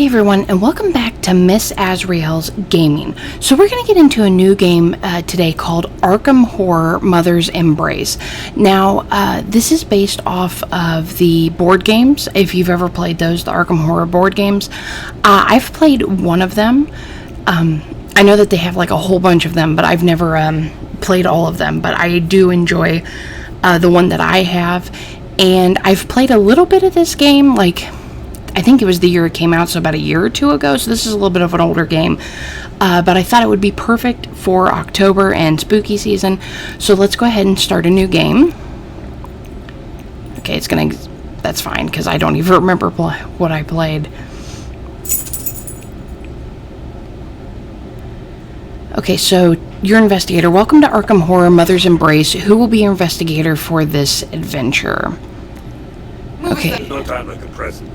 everyone, and welcome back to Miss Azrael's Gaming. So we're going to get into a new game today called Arkham Horror Mother's Embrace. Now, this is based off of the board games, if you've ever played those, the Arkham Horror board games. I've played one of them. I know that they have like a whole bunch of them, but I've never played all of them. But I do enjoy the one that I have. And I've played a little bit of this game, I think it was the year it came out, so about a year or two ago, so this is a little bit of an older game, but I thought it would be perfect for October and spooky season, so let's go ahead and start a new game. Okay, that's fine, because I don't even remember what I played. Okay, so your investigator. Welcome to Arkham Horror Mother's Embrace. Who will be your investigator for this adventure? Okay. No time like the present.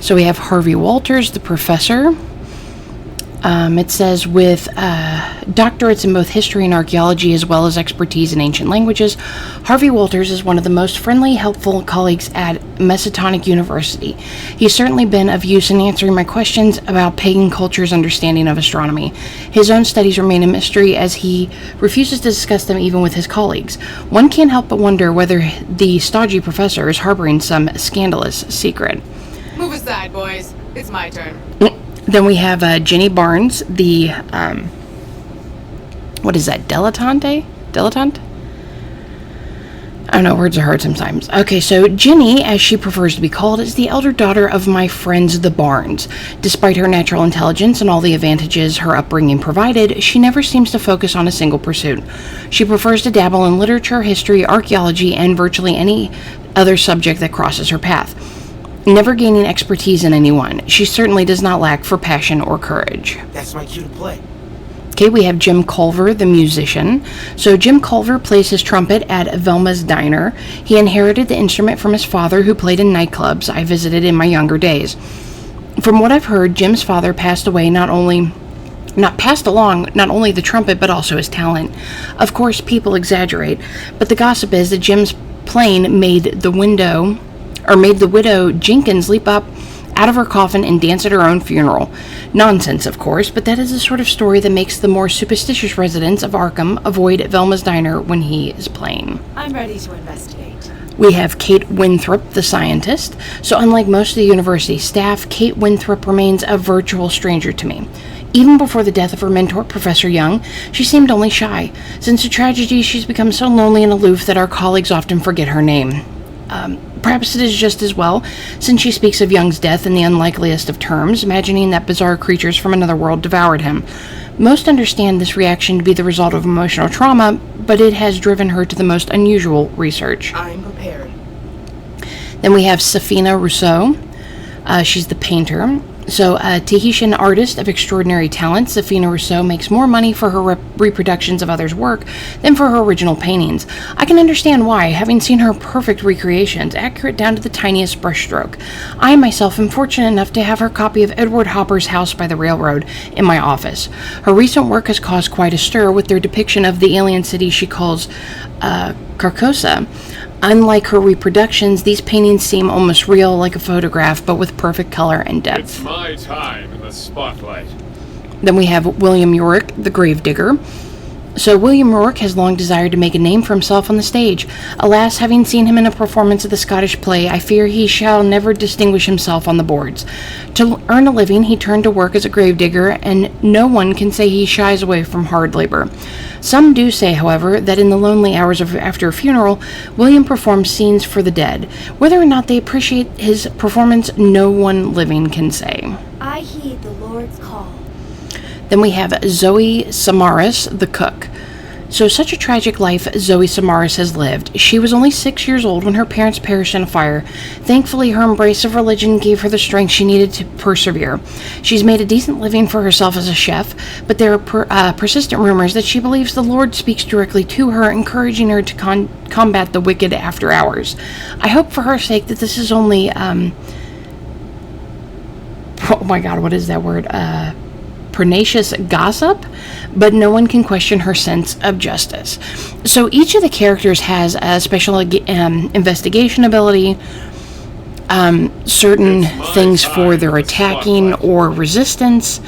So we have Harvey Walters, the professor. It says with doctorates in both history and archaeology, as well as expertise in ancient languages, Harvey Walters is one of the most friendly, helpful colleagues at Massachusetts University. He's certainly been of use in answering my questions about pagan culture's understanding of astronomy. His own studies remain a mystery, as he refuses to discuss them even with his colleagues. One can't help but wonder whether the stodgy professor is harboring some scandalous secret. Move aside, boys. It's my turn. Then we have Jenny Barnes, the, what is that, dilettante? Dilettante? I don't know, words are hard sometimes. Okay, so Jenny, as she prefers to be called, is the elder daughter of my friends, the Barnes. Despite her natural intelligence and all the advantages her upbringing provided, she never seems to focus on a single pursuit. She prefers to dabble in literature, history, archaeology, and virtually any other subject that crosses her path. Never gaining expertise in any one, she certainly does not lack for passion or courage. That's my cue to play. Okay, we have Jim Culver, the musician. So Jim Culver plays his trumpet at Velma's Diner. He inherited the instrument from his father, who played in nightclubs I visited in my younger days. From what I've heard, Jim's father passed away not only the trumpet, but also his talent. Of course, people exaggerate, but the gossip is that Jim's playing made the widow Jenkins leap up out of her coffin and dance at her own funeral. Nonsense, of course, but that is the sort of story that makes the more superstitious residents of Arkham avoid Velma's Diner when he is playing. I'm ready to investigate. We have Kate Winthrop, the scientist. So unlike most of the university staff, Kate Winthrop remains a virtual stranger to me. Even before the death of her mentor, Professor Young, she seemed only shy. Since the tragedy, she's become so lonely and aloof that our colleagues often forget her name. Perhaps it is just as well, since she speaks of Young's death in the unlikeliest of terms, imagining that bizarre creatures from another world devoured him. Most understand this reaction to be the result of emotional trauma, but it has driven her to the most unusual research. I'm prepared. Then we have Safina Rousseau. She's the painter. So, a Tahitian artist of extraordinary talent, Safina Rousseau makes more money for her reproductions of others' work than for her original paintings. I can understand why, having seen her perfect recreations, accurate down to the tiniest brushstroke. I myself am fortunate enough to have her copy of Edward Hopper's House by the Railroad in my office. Her recent work has caused quite a stir with their depiction of the alien city she calls Carcosa. Unlike her reproductions, these paintings seem almost real, like a photograph, but with perfect color and depth. It's my time in the spotlight. Then we have William Yorick, the gravedigger. So William Yorick has long desired to make a name for himself on the stage. Alas, having seen him in a performance of the Scottish play, I fear he shall never distinguish himself on the boards. To earn a living, he turned to work as a gravedigger, and no one can say he shies away from hard labor. Some do say, however, that in the lonely hours after a funeral, William performs scenes for the dead. Whether or not they appreciate his performance, no one living can say. I heed the Lord's call. Then we have Zoe Samaras, the cook. So such a tragic life Zoe Samaras has lived. She was only 6 years old when her parents perished in a fire. Thankfully, her embrace of religion gave her the strength she needed to persevere. She's made a decent living for herself as a chef, but there are persistent rumors that she believes the Lord speaks directly to her, encouraging her to combat the wicked after hours. I hope for her sake that this is only, oh my god, what is that word? Pernicious gossip, but no one can question her sense of justice. So each of the characters has a special investigation ability. certain things for their attacking or resistance,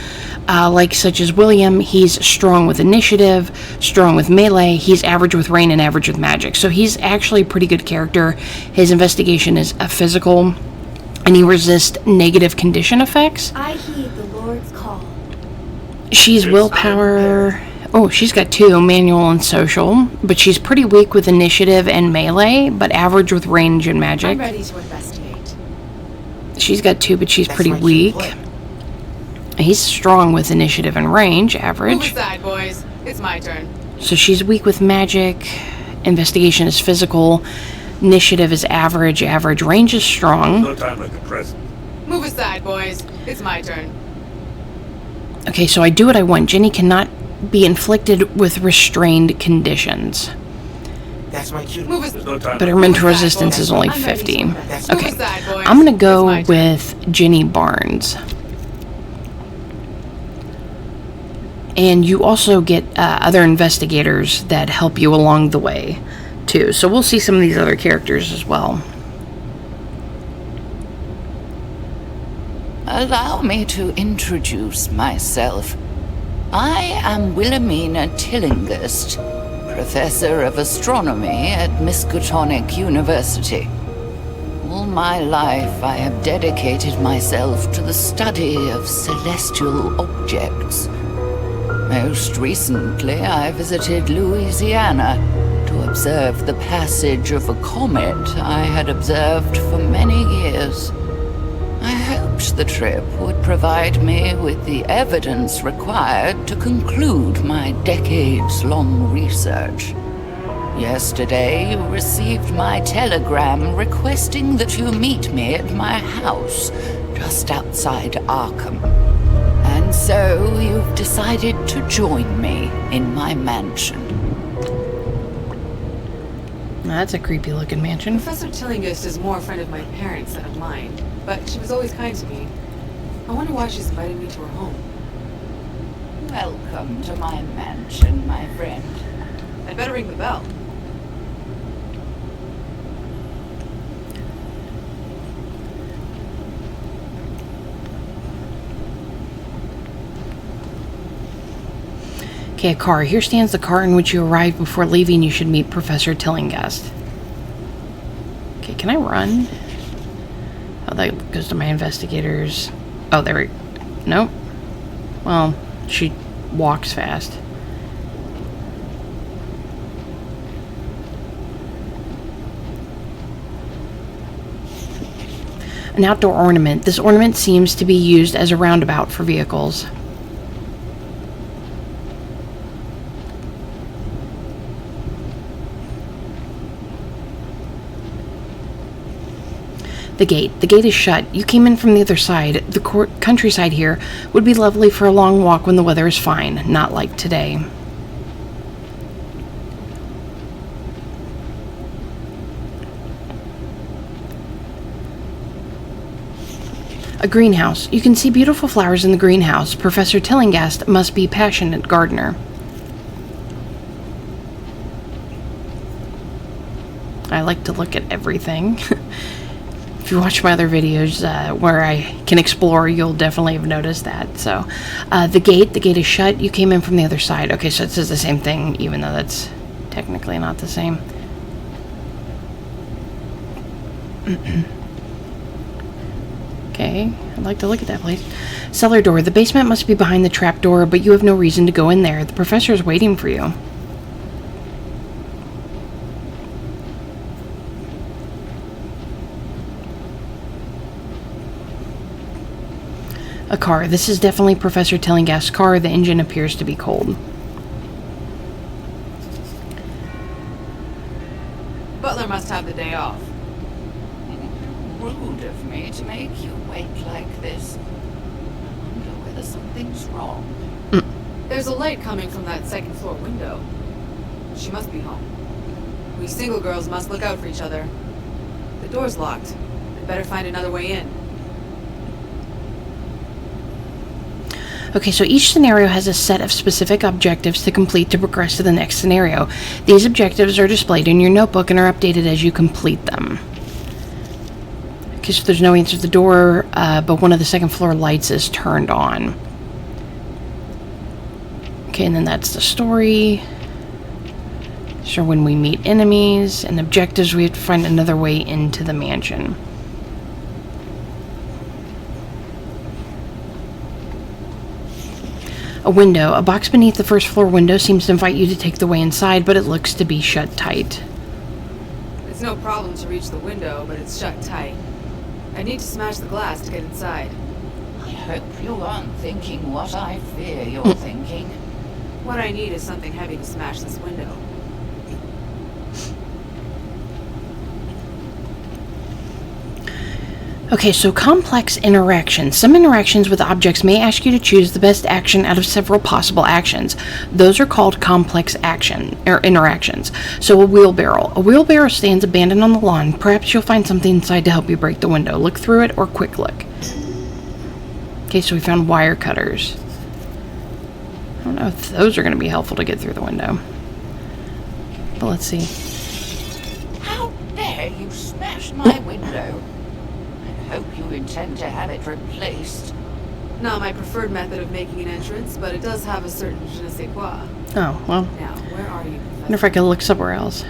like such as William. He's strong with initiative, strong with melee. He's average with rain and average with magic. So he's actually a pretty good character. His investigation is a physical, and he resists negative condition effects. I heed the Lord's call. She's willpower. Oh, she's got 2, manual and social, but she's pretty weak with initiative and melee, but average with range and magic. I'm ready to investigate. She's got 2, but she's pretty weak. He's strong with initiative and range, Move average. aside, boys. It's my turn. So she's weak with magic. Investigation is physical. Initiative is average. Average range is strong. No time like the present. Move aside, boys. It's my turn. Okay, so I do what I want. Jenny cannot be inflicted with restrained conditions. That's my cue. Move There's no time. But her mental resistance is only 50. Move Okay, aside, boys. I'm going to go It's my turn. with Jenny Barnes. And you also get other investigators that help you along the way, too. So we'll see some of these other characters as well. Allow me to introduce myself. I am Wilhelmina Tillinghast, Professor of Astronomy at Miskatonic University. All my life I have dedicated myself to the study of celestial objects. Most recently, I visited Louisiana to observe the passage of a comet I had observed for many years. I hoped the trip would provide me with the evidence required to conclude my decades-long research. Yesterday, you received my telegram requesting that you meet me at my house just outside Arkham. And so you've decided to join me in my mansion. That's a creepy looking mansion. Professor Tillinghast is more a friend of my parents than of mine, but she was always kind to me. I wonder why she's invited me to her home. Welcome to my mansion, my friend. I'd better ring the bell. Okay, a car. Here stands the car in which you arrived. Before leaving, you should meet Professor Tillinghast. Okay, can I run? Oh, that goes to my investigators. Oh, there we... Nope. Well, she walks fast. An outdoor ornament. This ornament seems to be used as a roundabout for vehicles. The gate. The gate is shut. You came in from the other side. The countryside here would be lovely for a long walk when the weather is fine, not like today. A greenhouse. You can see beautiful flowers in the greenhouse. Professor Tillinghast must be a passionate gardener. I like to look at everything. If you watch my other videos where I can explore, you'll definitely have noticed that. So, the gate is shut. You came in from the other side. Okay, so it says the same thing, even though that's technically not the same. Okay, I'd like to look at that place. Cellar door. The basement must be behind the trap door, but you have no reason to go in there. The professor is waiting for you. A car. This is definitely Professor Tillinghast's car. The engine appears to be cold. Butler must have the day off. Rude of me to make you wait like this. I wonder whether something's wrong. There's a light coming from that second floor window. She must be home. We single girls must look out for each other. The door's locked. I'd better find another way in. Okay, so each scenario has a set of specific objectives to complete to progress to the next scenario. These objectives are displayed in your notebook and are updated as you complete them. Okay, so there's no answer to the door, but one of the second floor lights is turned on. Okay, and then that's the story. So when we meet enemies and objectives, we have to find another way into the mansion. A window. A box beneath the first floor window seems to invite you to take the way inside, but it looks to be shut tight. It's no problem to reach the window, but it's shut tight. I need to smash the glass to get inside. I hope you aren't thinking what I fear you're thinking. What I need is something heavy to smash this window. Okay, so complex interactions. Some interactions with objects may ask you to choose the best action out of several possible actions. Those are called complex interactions. So a wheelbarrow. A wheelbarrow stands abandoned on the lawn. Perhaps you'll find something inside to help you break the window. Look through it or quick look. Okay, so we found wire cutters. I don't know if those are going to be helpful to get through the window. But let's see. How dare you smash my window? I hope you intend to have it replaced. Not my preferred method of making an entrance, but it does have a certain je ne sais quoi. Oh, well. Now, where are you, I wonder if I could look somewhere else.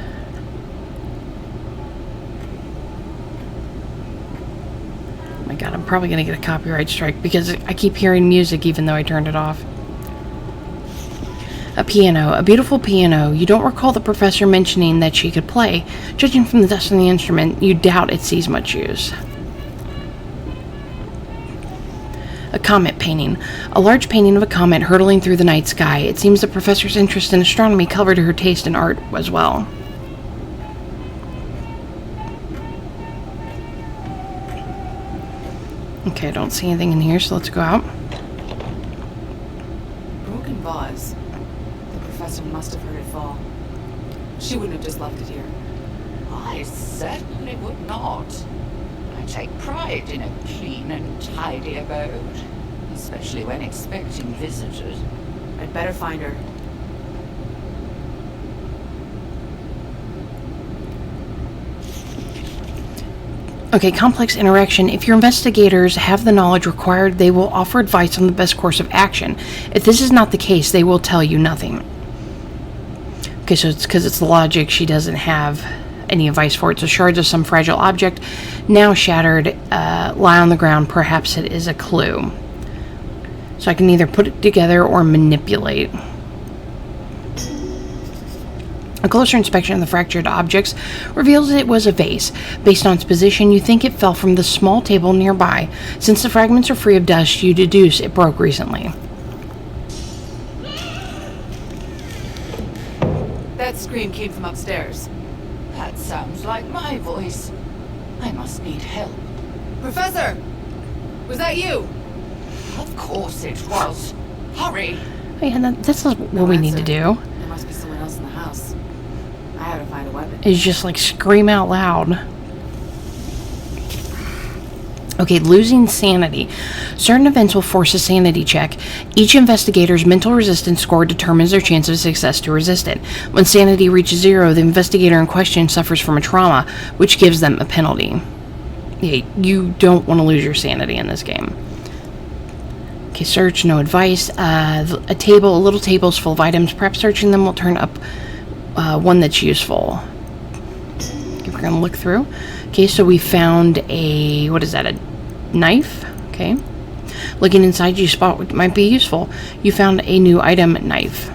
Oh my god, I'm probably going to get a copyright strike because I keep hearing music even though I turned it off. A piano. A beautiful piano. You don't recall the professor mentioning that she could play. Judging from the dust on the instrument, you doubt it sees much use. A comet painting. A large painting of a comet hurtling through the night sky. It seems the professor's interest in astronomy covered her taste in art as well. Okay, I don't see anything in here, so let's go out. Broken vase. The professor must have heard it fall. She wouldn't have just left it here. I certainly would not. I take pride in a clean and tidy abode, especially when expecting visitors. I'd better find her. Okay, complex interaction. If your investigators have the knowledge required, they will offer advice on the best course of action. If this is not the case, they will tell you nothing. Okay, so it's because it's the logic she doesn't have any advice for it. So shards of some fragile object, now shattered, lie on the ground. Perhaps it is a clue. So I can either put it together or manipulate. A closer inspection of the fractured objects reveals it was a vase. Based on its position, you think it fell from the small table nearby. Since the fragments are free of dust, you deduce it broke recently. That scream came from upstairs. That sounds like my voice. I must need help. Professor! Was that you? Of course it was. Hurry! Oh yeah, that's not what we need to do. There must be someone else in the house. I have to find a weapon. Is just like scream out loud. Okay, losing sanity. Certain events will force a sanity check. Each investigator's mental resistance score determines their chance of success to resist it. When sanity reaches 0, the investigator in question suffers from a trauma, which gives them a penalty. Yeah, you don't want to lose your sanity in this game. Okay, search, no advice. A little table is full of items. Perhaps searching them will turn up one that's useful. Okay, we're going to look through. Okay, so we found a, what is that, a knife? Okay. Looking inside, you spot what might be useful. You found a new item, knife.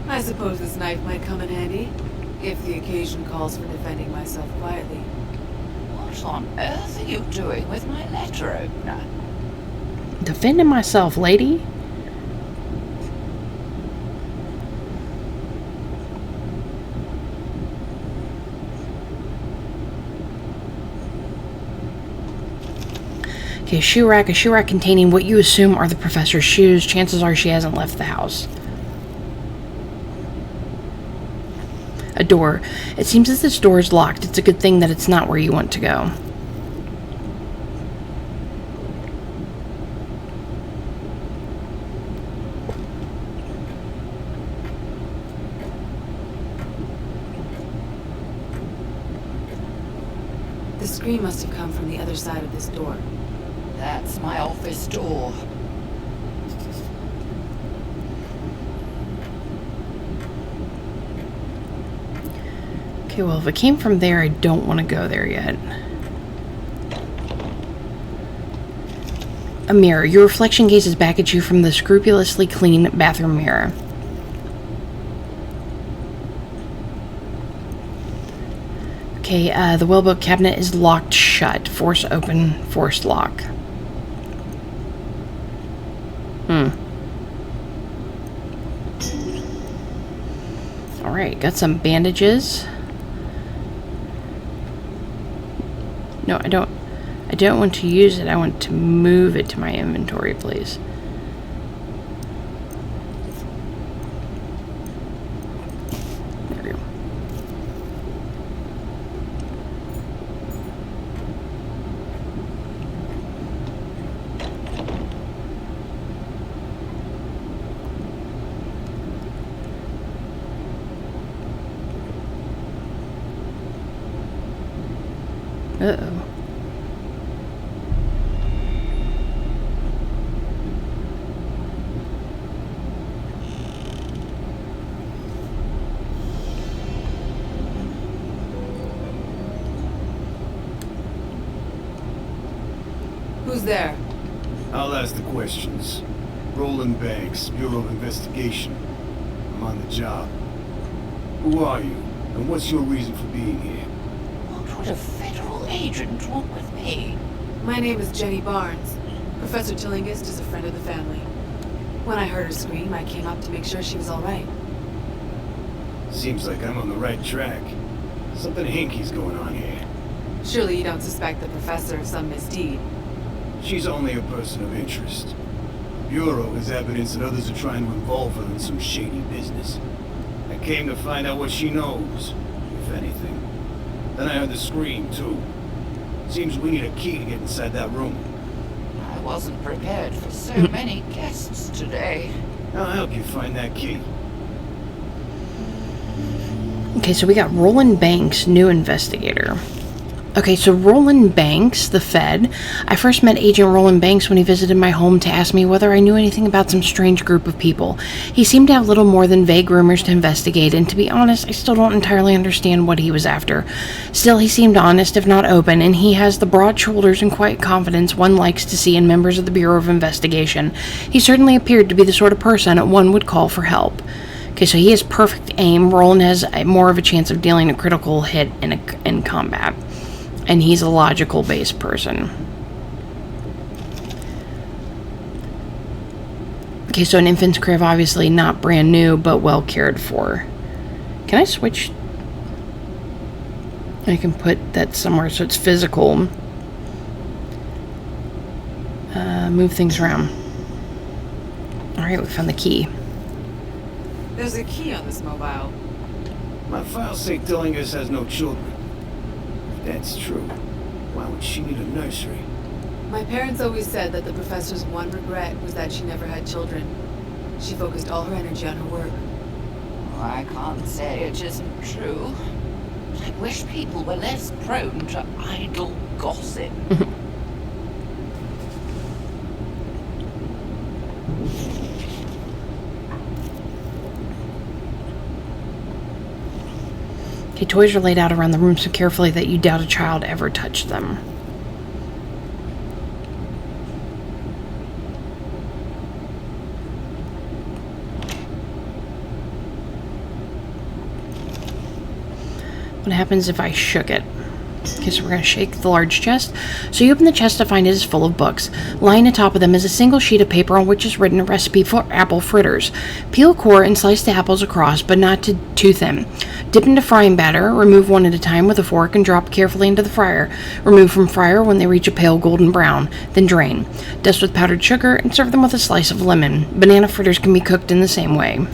I suppose this knife might come in handy, if the occasion calls for defending myself quietly. What on earth are you doing with my letter opener? Defending myself, lady. Okay, a shoe rack containing what you assume are the professor's shoes. Chances are she hasn't left the house. A door. It seems as this door is locked. It's a good thing that it's not where you want to go. scream must have come from the other side of this door. That's my office door. Okay, well, if it came from there, I don't want to go there yet. A mirror. Your reflection gazes back at you from the scrupulously clean bathroom mirror. Okay, the wellbook cabinet is locked shut. Force open, force lock. Alright, got some bandages. No, I don't want to use it. I want to move it to my inventory, please. There we go. Uh-oh. Who's there? I'll ask the questions. Roland Banks, Bureau of Investigation. I'm on the job. Who are you, and what's your reason for being here? What would a federal agent want with me? My name is Jenny Barnes. Professor Tillinghast is a friend of the family. When I heard her scream, I came up to make sure she was all right. Seems like I'm on the right track. Something hinky's going on here. Surely you don't suspect the professor of some misdeed. She's only a person of interest. Bureau has evidence that others are trying to involve her in some shady business. I came to find out what she knows, if anything. Then I heard the scream, too. Seems we need a key to get inside that room. I wasn't prepared for so many guests today. I'll help you find that key. Okay, so we got Roland Banks, new investigator. Okay, so Roland Banks, the Fed. I first met Agent Roland Banks when he visited my home to ask me whether I knew anything about some strange group of people. He seemed to have little more than vague rumors to investigate, and to be honest, I still don't entirely understand what he was after. Still, he seemed honest, if not open, and he has the broad shoulders and quiet confidence one likes to see in members of the Bureau of Investigation. He certainly appeared to be the sort of person one would call for help. Okay, so he has perfect aim. Roland has more of a chance of dealing a critical hit in combat. And he's a logical-based person. Okay, so an infant's crib, obviously not brand new, but well cared for. Can I switch? I can put that somewhere so it's physical. Move things around. Alright, we found the key. There's a key on this mobile. My files say Tillinghast has no children. That's true. Why would she need a nursery? My parents always said that the professor's one regret was that she never had children. She focused all her energy on her work. Oh, I can't say it isn't true. I wish people were less prone to idle gossip. Okay, toys are laid out around the room so carefully that you doubt a child ever touched them. What happens if I shook it? Okay, so we're going to shake the large chest. So you open the chest to find it is full of books. Lying atop of them is a single sheet of paper on which is written a recipe for apple fritters. Peel, core, and slice the apples across, but not too thin. Dip into frying batter, remove one at a time with a fork and drop carefully into the fryer. Remove from fryer when they reach a pale golden brown, then drain. Dust with powdered sugar and serve them with a slice of lemon. Banana fritters can be cooked in the same way.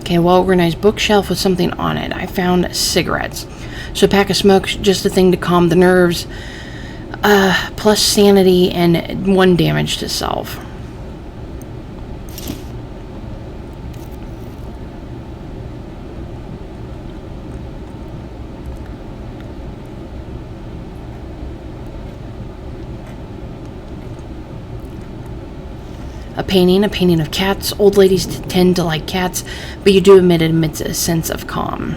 Okay, well-organized bookshelf with something on it. I found cigarettes. So a pack of smokes, just a thing to calm the nerves. Plus sanity and 1 damage to self. A painting of cats. Old ladies tend to like cats, but you do admit it emits a sense of calm.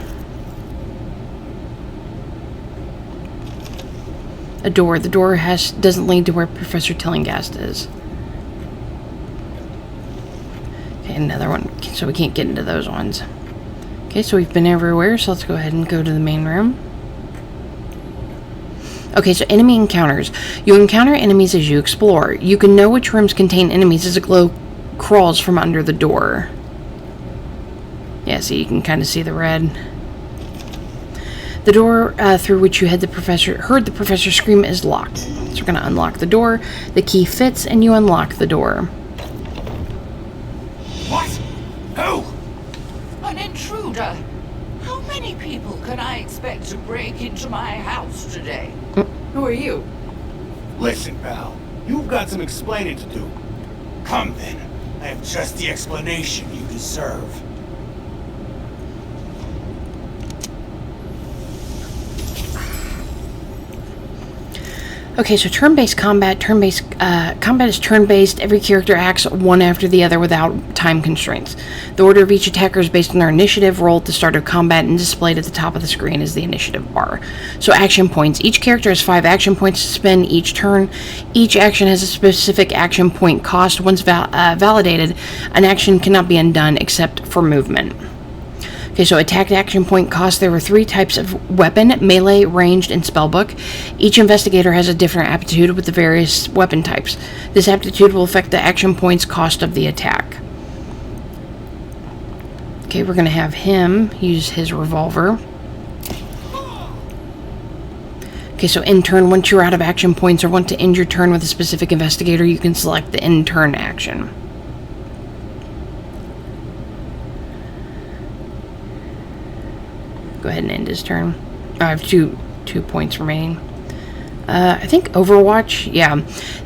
A door. The door doesn't lead to where Professor Tillinghast is. Okay, another one. So we can't get into those ones. Okay, so we've been everywhere, so let's go ahead and go to the main room. Okay, so enemy encounters. You encounter enemies as you explore. You can know which rooms contain enemies as a glow crawls from under the door. Yeah, so you can kind of see the red. The door through which you heard the professor scream is locked. So we're going to unlock the door. The key fits, and you unlock the door. What? Who? An intruder. How many people can I expect to break into my house today? Who are you? Listen, pal. You've got some explaining to do. Come then. I have just the explanation you deserve. Okay, so turn-based combat. Combat is turn-based. Every character acts one after the other without time constraints. The order of each attacker is based on their initiative roll at the start of combat, and displayed at the top of the screen is the initiative bar. So action points. Each character has 5 action points to spend each turn. Each action has a specific action point cost. Once validated, an action cannot be undone except for movement. Okay, so attack action point cost. There were 3 types of weapon: melee, ranged, and spellbook. Each investigator has a different aptitude with the various weapon types. This aptitude will affect the action points cost of the attack. Okay, we're going to have him use his revolver. Okay, so in turn, once you're out of action points or want to end your turn with a specific investigator, you can select the in turn action. Go ahead and end his turn. I have two points remaining. I think Overwatch. Yeah.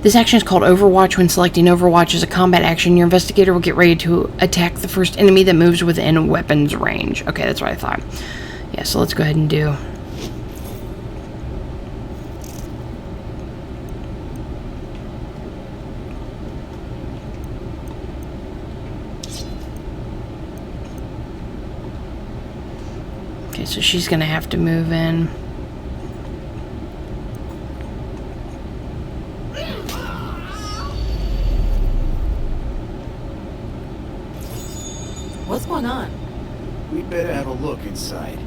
This action is called Overwatch. When selecting Overwatch as a combat action, your investigator will get ready to attack the first enemy that moves within weapons range. Okay, that's what I thought. Yeah, so let's go ahead and do. Okay, so she's going to have to move in. What's going on? We'd better have a look inside.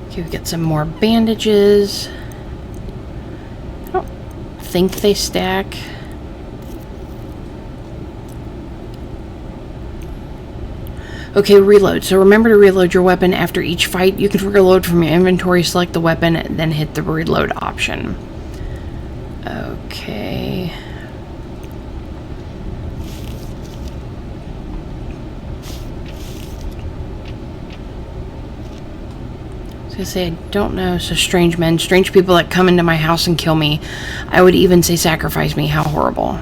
Okay, we got some more bandages. I don't think they stack. Okay, reload. So remember to reload your weapon after each fight. You can reload from your inventory, select the weapon, and then hit the reload option. Okay. I was gonna say, I don't know. So strange men, strange people that come into my house and kill me. I would even say sacrifice me. How horrible.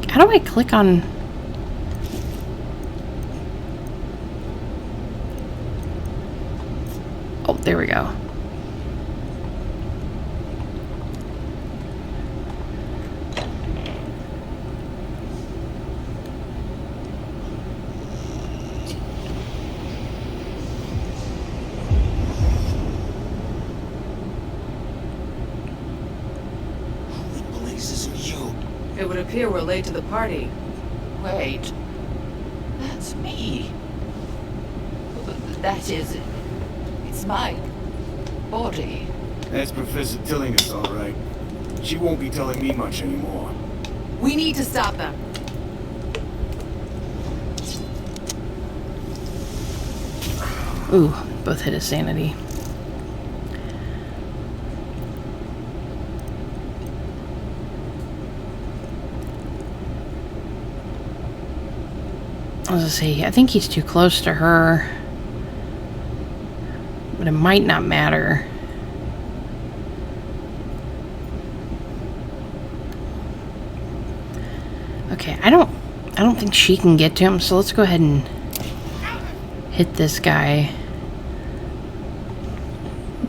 How do I click on... Oh, there we go. Who in blazes are you? It would appear we're late to the party. Wait. That's me. That is... It's my body. That's Professor Tillinghast, all right. She won't be telling me much anymore. We need to stop them. Ooh, both hit his sanity. I was gonna say, I think he's too close to her. But it might not matter. Okay, I don't think she can get to him, so let's go ahead and hit this guy.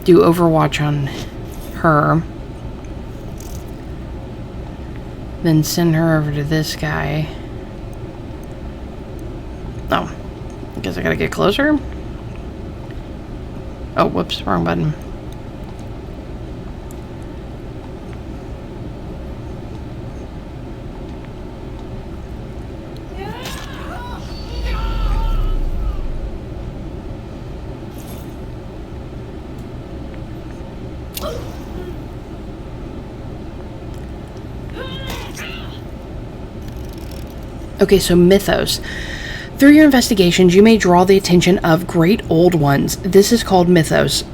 do Overwatch on her. Then send her over to this guy. Oh, I guess I gotta get closer. Oh, whoops, wrong button. Okay, so mythos. Through your investigations, you may draw the attention of great old ones. This is called mythos.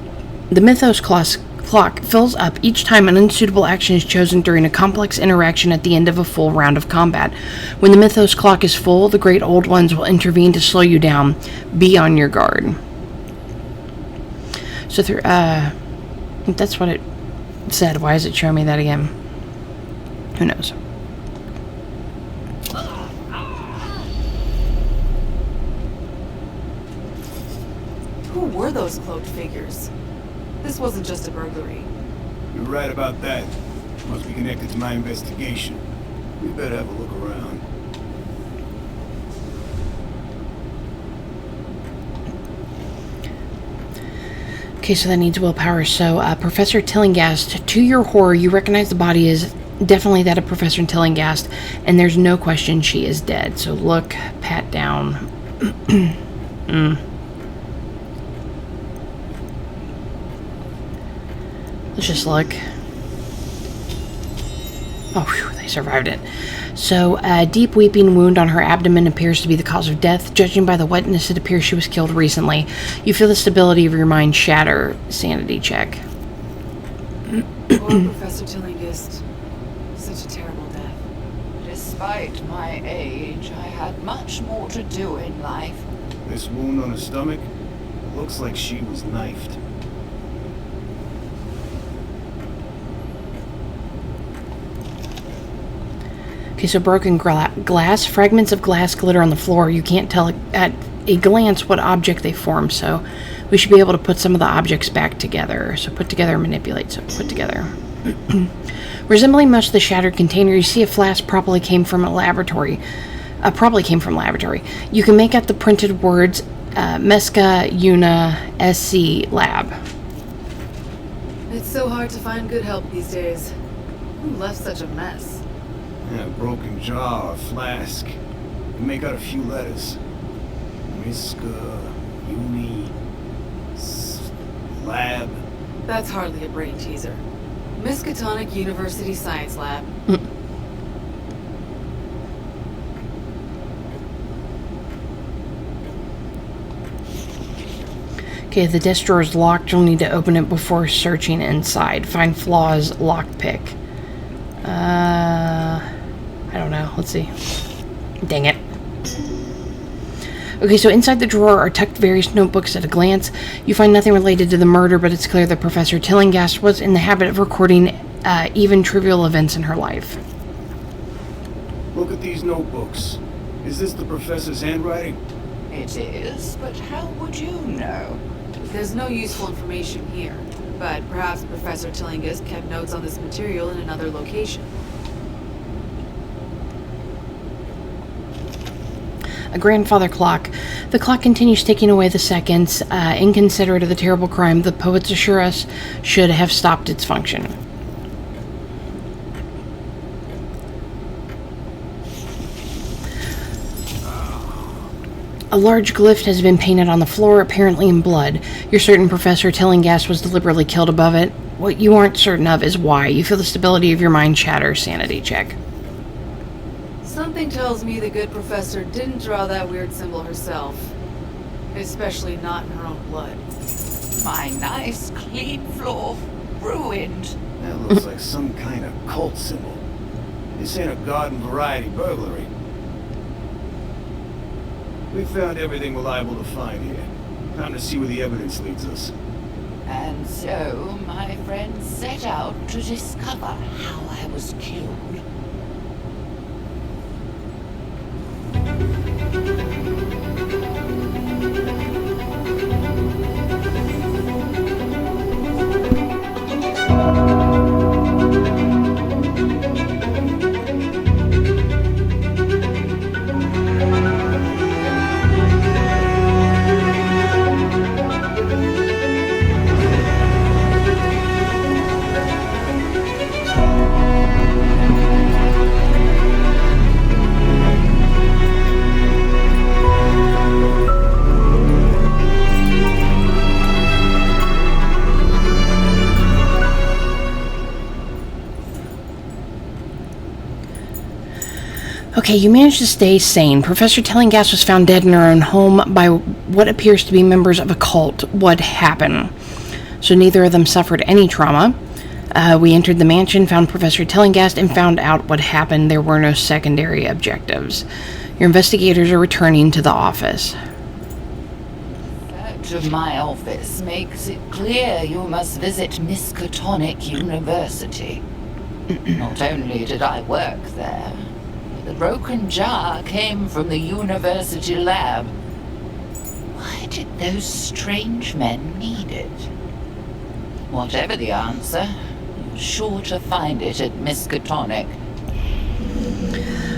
The mythos clock fills up each time an unsuitable action is chosen during a complex interaction at the end of a full round of combat. When the mythos clock is full, the great old ones will intervene to slow you down. Be on your guard. So through, that's what it said. Why is it showing me that again? Who knows? Who were those cloaked figures? This wasn't just a burglary. You're right about that. Must be connected to my investigation. We better have a look around. Okay, so that needs willpower. So, Professor Tillinghast, to your horror, you recognize the body is definitely that of Professor Tillinghast, and there's no question she is dead. So look, pat down. Let's just look. Oh, whew, they survived it. So, a deep weeping wound on her abdomen appears to be the cause of death. Judging by the wetness, it appears she was killed recently. You feel the stability of your mind shatter. Sanity check. Poor Professor Tillinghast. Such a terrible death. Despite my age, I had much more to do in life. This wound on her stomach looks like she was knifed. Okay, so broken glass. Fragments of glass glitter on the floor. You can't tell at a glance what object they form, so we should be able to put some of the objects back together. So put together, manipulate. So put together. Resembling much the shattered container, you see a flask probably came from laboratory. You can make out the printed words Mesca Una SC Lab. It's so hard to find good help these days. Who left such a mess? Yeah, a broken jar or flask. You make out a few letters. Misca, Uni, Lab. That's hardly a brain teaser. Miskatonic University Science Lab. Okay, the desk drawer is locked. You'll need to open it before searching inside. Find flaws, lockpick. I don't know. Let's see. Dang it. Okay, so inside the drawer are tucked various notebooks. At a glance, you find nothing related to the murder, but it's clear that Professor Tillinghast was in the habit of recording even trivial events in her life. Look at these notebooks. Is this the professor's handwriting? It is, but how would you know? There's no useful information here, but perhaps Professor Tillinghast kept notes on this material in another location. A grandfather clock. The clock continues ticking away the seconds. Inconsiderate of the terrible crime, the poets assure us should have stopped its function. A large glyph has been painted on the floor, apparently in blood. You're certain Professor Tillinghast was deliberately killed above it. What you aren't certain of is why. You feel the stability of your mind shatter. Sanity check. Something tells me the good professor didn't draw that weird symbol herself. Especially not in her own blood. My nice, clean floor ruined. That looks like some kind of cult symbol. This ain't a garden variety burglary. We found everything we're liable to find here. Time to see where the evidence leads us. And so, my friends set out to discover how I was killed. Okay, you managed to stay sane. Professor Tillinghast was found dead in her own home by what appears to be members of a cult. What happened? So neither of them suffered any trauma. We entered the mansion, found Professor Tillinghast, and found out what happened. There were no secondary objectives. Your investigators are returning to the office. Search of my office makes it clear you must visit Miskatonic University. Not only did I work there, but the broken jar came from the university lab. Why did those strange men need it? Whatever the answer, you're sure to find it at Miskatonic.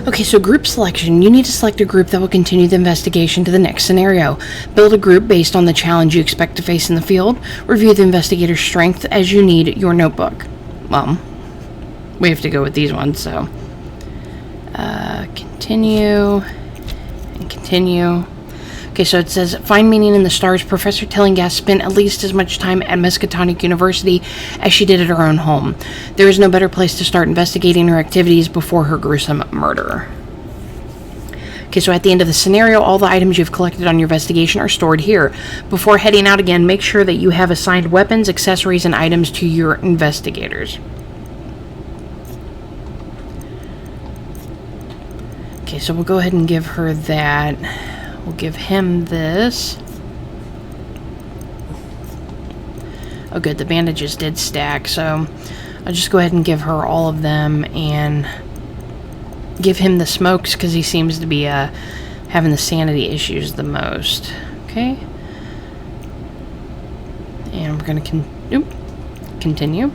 Okay, so group selection. You need to select a group that will continue the investigation to the next scenario. Build a group based on the challenge you expect to face in the field. Review the investigator's strength as you need your notebook. Well, we have to go with these ones, so. Continue. And continue. Okay, so it says, find meaning in the stars. Professor Tillinghast spent at least as much time at Miskatonic University as she did at her own home. There is no better place to start investigating her activities before her gruesome murder. Okay, so at the end of the scenario, all the items you've collected on your investigation are stored here. Before heading out again, make sure that you have assigned weapons, accessories, and items to your investigators. Okay, so we'll go ahead and give her that. We'll give him this. Oh good, the bandages did stack, so I'll just go ahead and give her all of them and give him the smokes because he seems to be having the sanity issues the most. Okay. And we're going to continue.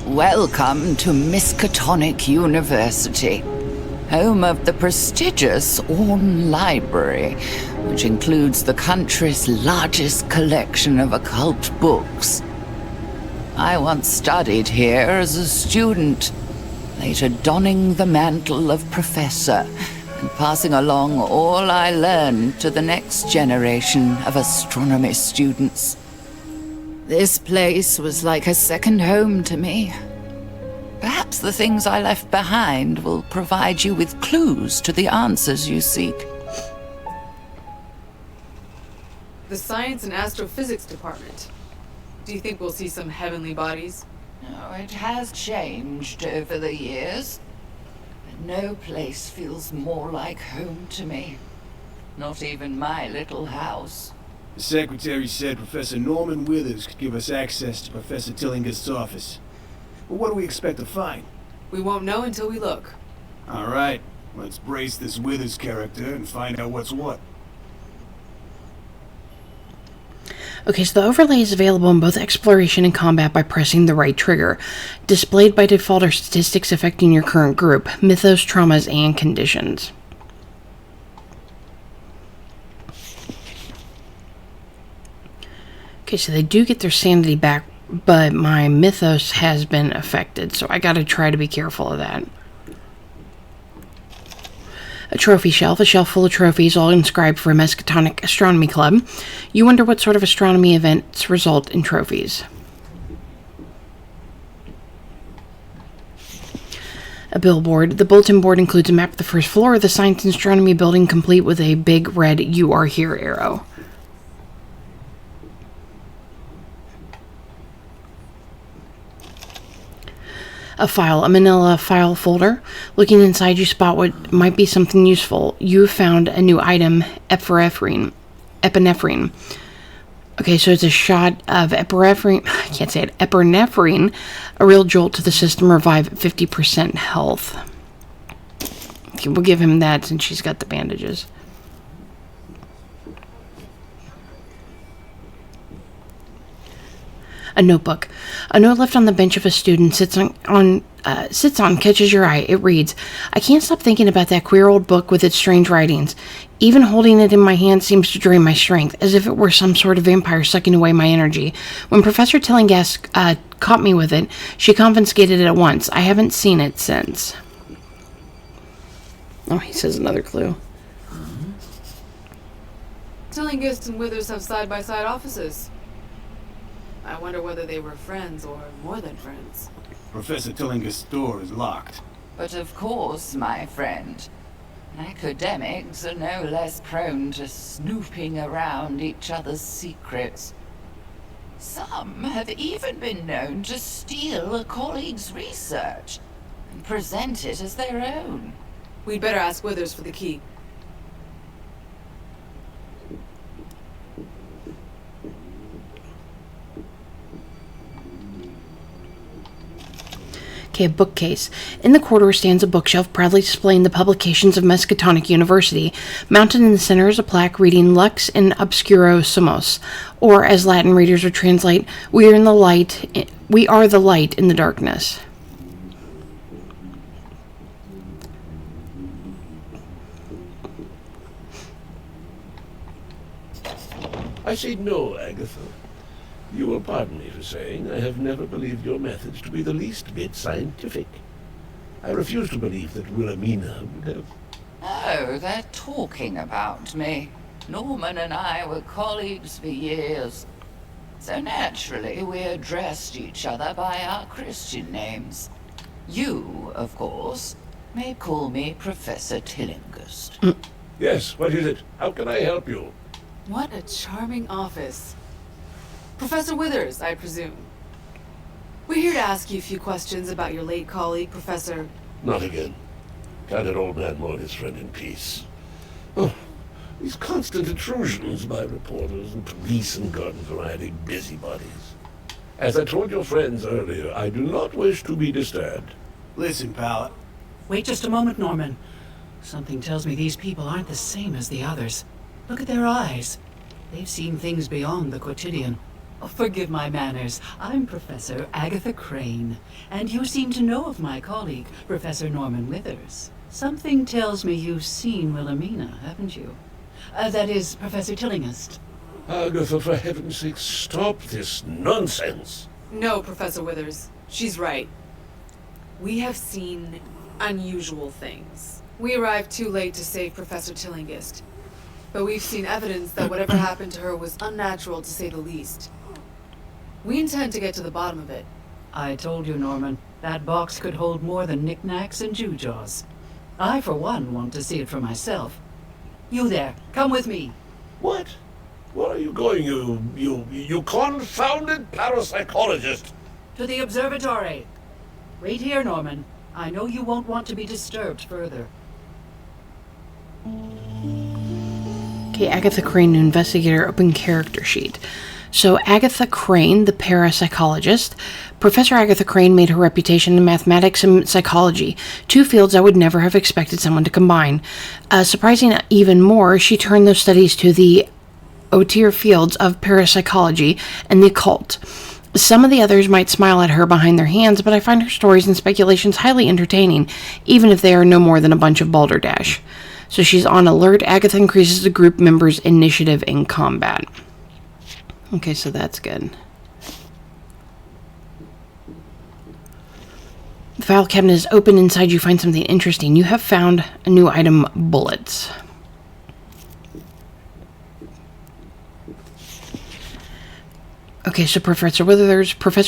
Welcome to Miskatonic University, home of the prestigious Orne Library, which includes the country's largest collection of occult books. I once studied here as a student, later donning the mantle of professor and passing along all I learned to the next generation of astronomy students. This place was like a second home to me. Perhaps the things I left behind will provide you with clues to the answers you seek. The Science and Astrophysics Department. Do you think we'll see some heavenly bodies? No, it has changed over the years. But no place feels more like home to me. Not even my little house. The secretary said Professor Norman Withers could give us access to Professor Tillinghast's office. But what do we expect to find? We won't know until we look. All right, let's brace this Withers character and find out what's what. Okay, so the overlay is available in both exploration and combat by pressing the right trigger. Displayed by default are statistics affecting your current group, mythos, traumas, and conditions. Okay, so they do get their sanity back, but my mythos has been affected, so I gotta try to be careful of that. A trophy shelf, a shelf full of trophies, all inscribed for a Miskatonic Astronomy Club. You wonder what sort of astronomy events result in trophies. A billboard. The bulletin board includes a map of the first floor of the Science and Astronomy building, complete with a big red "You Are Here" arrow. A file, a manila file folder. Looking inside, you spot what might be something useful. You have found a new item, epinephrine. Okay, so it's a shot of epinephrine. I can't say it. Epinephrine, a real jolt to the system, revive 50% health. Okay, we'll give him that since she's got the bandages. A notebook. A note left on the bench of a student sits on, catches your eye. It reads, I can't stop thinking about that queer old book with its strange writings. Even holding it in my hand seems to drain my strength, as if it were some sort of vampire sucking away my energy. When Professor Tillinghast caught me with it, she confiscated it at once. I haven't seen it since. Oh, he says another clue. Tillinghast and Withers have side-by-side offices. I wonder whether they were friends or more than friends. Professor Tillinghast's door is locked. But of course, my friend, academics are no less prone to snooping around each other's secrets. Some have even been known to steal a colleague's research and present it as their own. We'd better ask Withers for the key. Okay, a bookcase. In the corridor stands a bookshelf proudly displaying the publications of Miskatonic University. Mounted in the center is a plaque reading Lux in Obscuro Sumos, or as Latin readers would translate, we are the light in the darkness. I say no, Agatha. You will pardon me for saying I have never believed your methods to be the least bit scientific. I refuse to believe that Wilhelmina would have... Oh, they're talking about me. Norman and I were colleagues for years. So naturally, we addressed each other by our Christian names. You, of course, may call me Professor Tillinghast. Yes, what is it? How can I help you? What a charming office. Professor Withers, I presume. We're here to ask you a few questions about your late colleague, Professor... Not again. Can't an old man mourn his friend in peace? Oh, these constant intrusions by reporters and police and garden variety busybodies. As I told your friends earlier, I do not wish to be disturbed. Listen, pal. Wait just a moment, Norman. Something tells me these people aren't the same as the others. Look at their eyes. They've seen things beyond the quotidian. Oh, forgive my manners. I'm Professor Agatha Crane, and you seem to know of my colleague, Professor Norman Withers. Something tells me you've seen Wilhelmina, haven't you? That is, Professor Tillinghast. Agatha, for heaven's sake, stop this nonsense. No, Professor Withers. She's right. We have seen unusual things. We arrived too late to save Professor Tillinghast. But we've seen evidence that whatever happened to her was unnatural, to say the least. We intend to get to the bottom of it. I told you, Norman, that box could hold more than knickknacks and gewgaws. I, for one, want to see it for myself. You there, come with me. What? Where are you going, you confounded parapsychologist? To the observatory. Wait here, Norman. I know you won't want to be disturbed further. Okay, Agatha Crane, new investigator, open character sheet. So Agatha Crane, the parapsychologist. Professor Agatha Crane made her reputation in mathematics and psychology, two fields I would never have expected someone to combine. Surprising even more, she turned those studies to the austere fields of parapsychology and the occult. Some of the others might smile at her behind their hands, but I find her stories and speculations highly entertaining, even if they are no more than a bunch of balderdash. So she's on alert. Agatha increases the group members' initiative in combat. Okay, so that's good. The file cabinet is open. Inside you find something interesting. You have found a new item, bullets. Okay, so Professor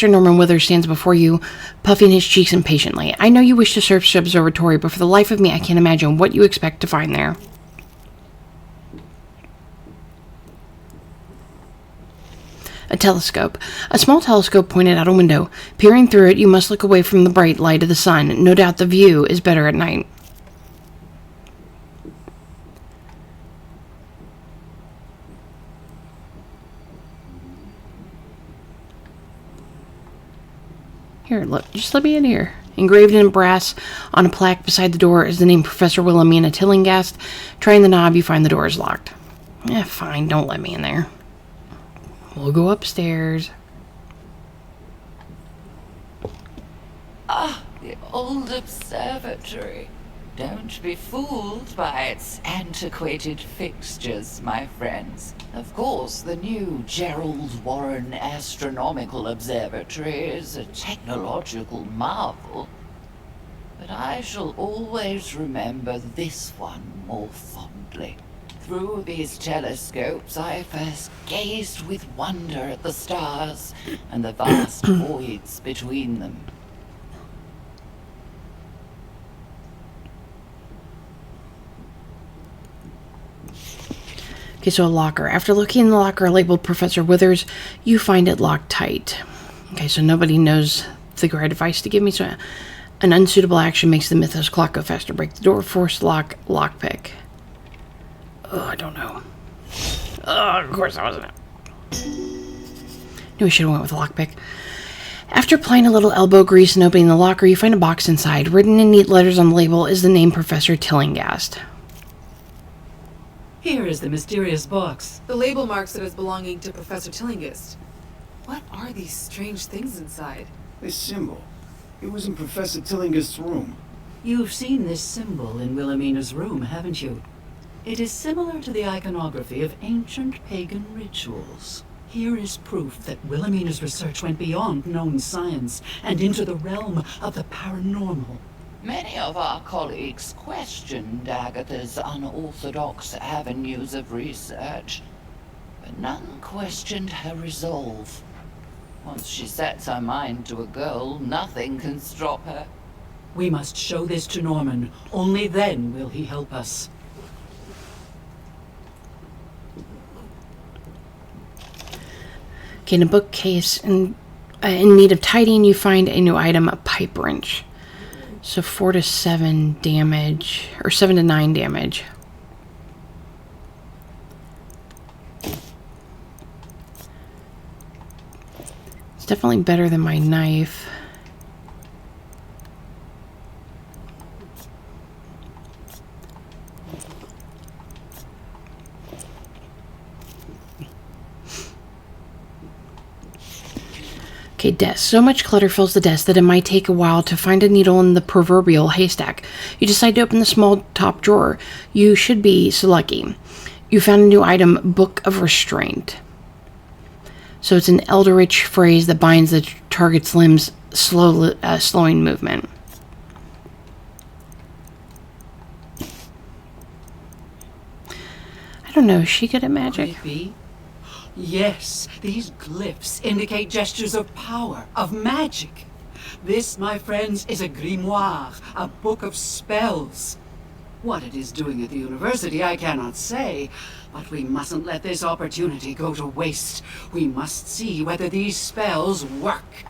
Norman Withers stands before you, puffing his cheeks impatiently. I know you wish to search the observatory, but for the life of me, I can't imagine what you expect to find there. A telescope. A small telescope pointed out a window. Peering through it, you must look away from the bright light of the sun. No doubt the view is better at night. Here, look. Just let me in here. Engraved in brass on a plaque beside the door is the name Professor Wilhelmina Tillinghast. Trying the knob, you find the door is locked. Fine. Don't let me in there. We'll go upstairs. Ah, the old observatory. Don't be fooled by its antiquated fixtures, my friends. Of course, the new Gerald Warren Astronomical Observatory is a technological marvel. But I shall always remember this one more fondly. Through these telescopes, I first gazed with wonder at the stars and the vast voids between them. Okay, so a locker. After looking in the locker labeled Professor Withers, you find it locked tight. Okay, so nobody knows the right advice to give me, so an unsuitable action makes the mythos clock go faster. Break the door, force lockpick. Oh, I don't know. Oh, of course that wasn't it. Knew we should have went with a lockpick. After applying a little elbow grease and opening the locker, you find a box inside. Written in neat letters on the label is the name Professor Tillinghast. Here is the mysterious box. The label marks it as belonging to Professor Tillinghast. What are these strange things inside? This symbol. It was in Professor Tillinghast's room. You've seen this symbol in Wilhelmina's room, haven't you? It is similar to the iconography of ancient pagan rituals. Here is proof that Wilhelmina's research went beyond known science and into the realm of the paranormal. Many of our colleagues questioned Agatha's unorthodox avenues of research, but none questioned her resolve. Once she sets her mind to a goal, nothing can stop her. We must show this to Norman. Only then will he help us. Okay, in a bookcase in need of tidying, you find a new item, a pipe wrench. So 4 to 7 damage, or 7 to 9 damage. It's definitely better than my knife. Okay, desk. So much clutter fills the desk that it might take a while to find a needle in the proverbial haystack. You decide to open the small top drawer. You should be so lucky. You found a new item, Book of Restraint. So it's an eldritch phrase that binds the target's limbs, slowing movement. I don't know, is she good at magic? Creepy. Yes, these glyphs indicate gestures of power, of magic. This, my friends, is a grimoire, a book of spells. What it is doing at the university, I cannot say, but we mustn't let this opportunity go to waste. We must see whether these spells work.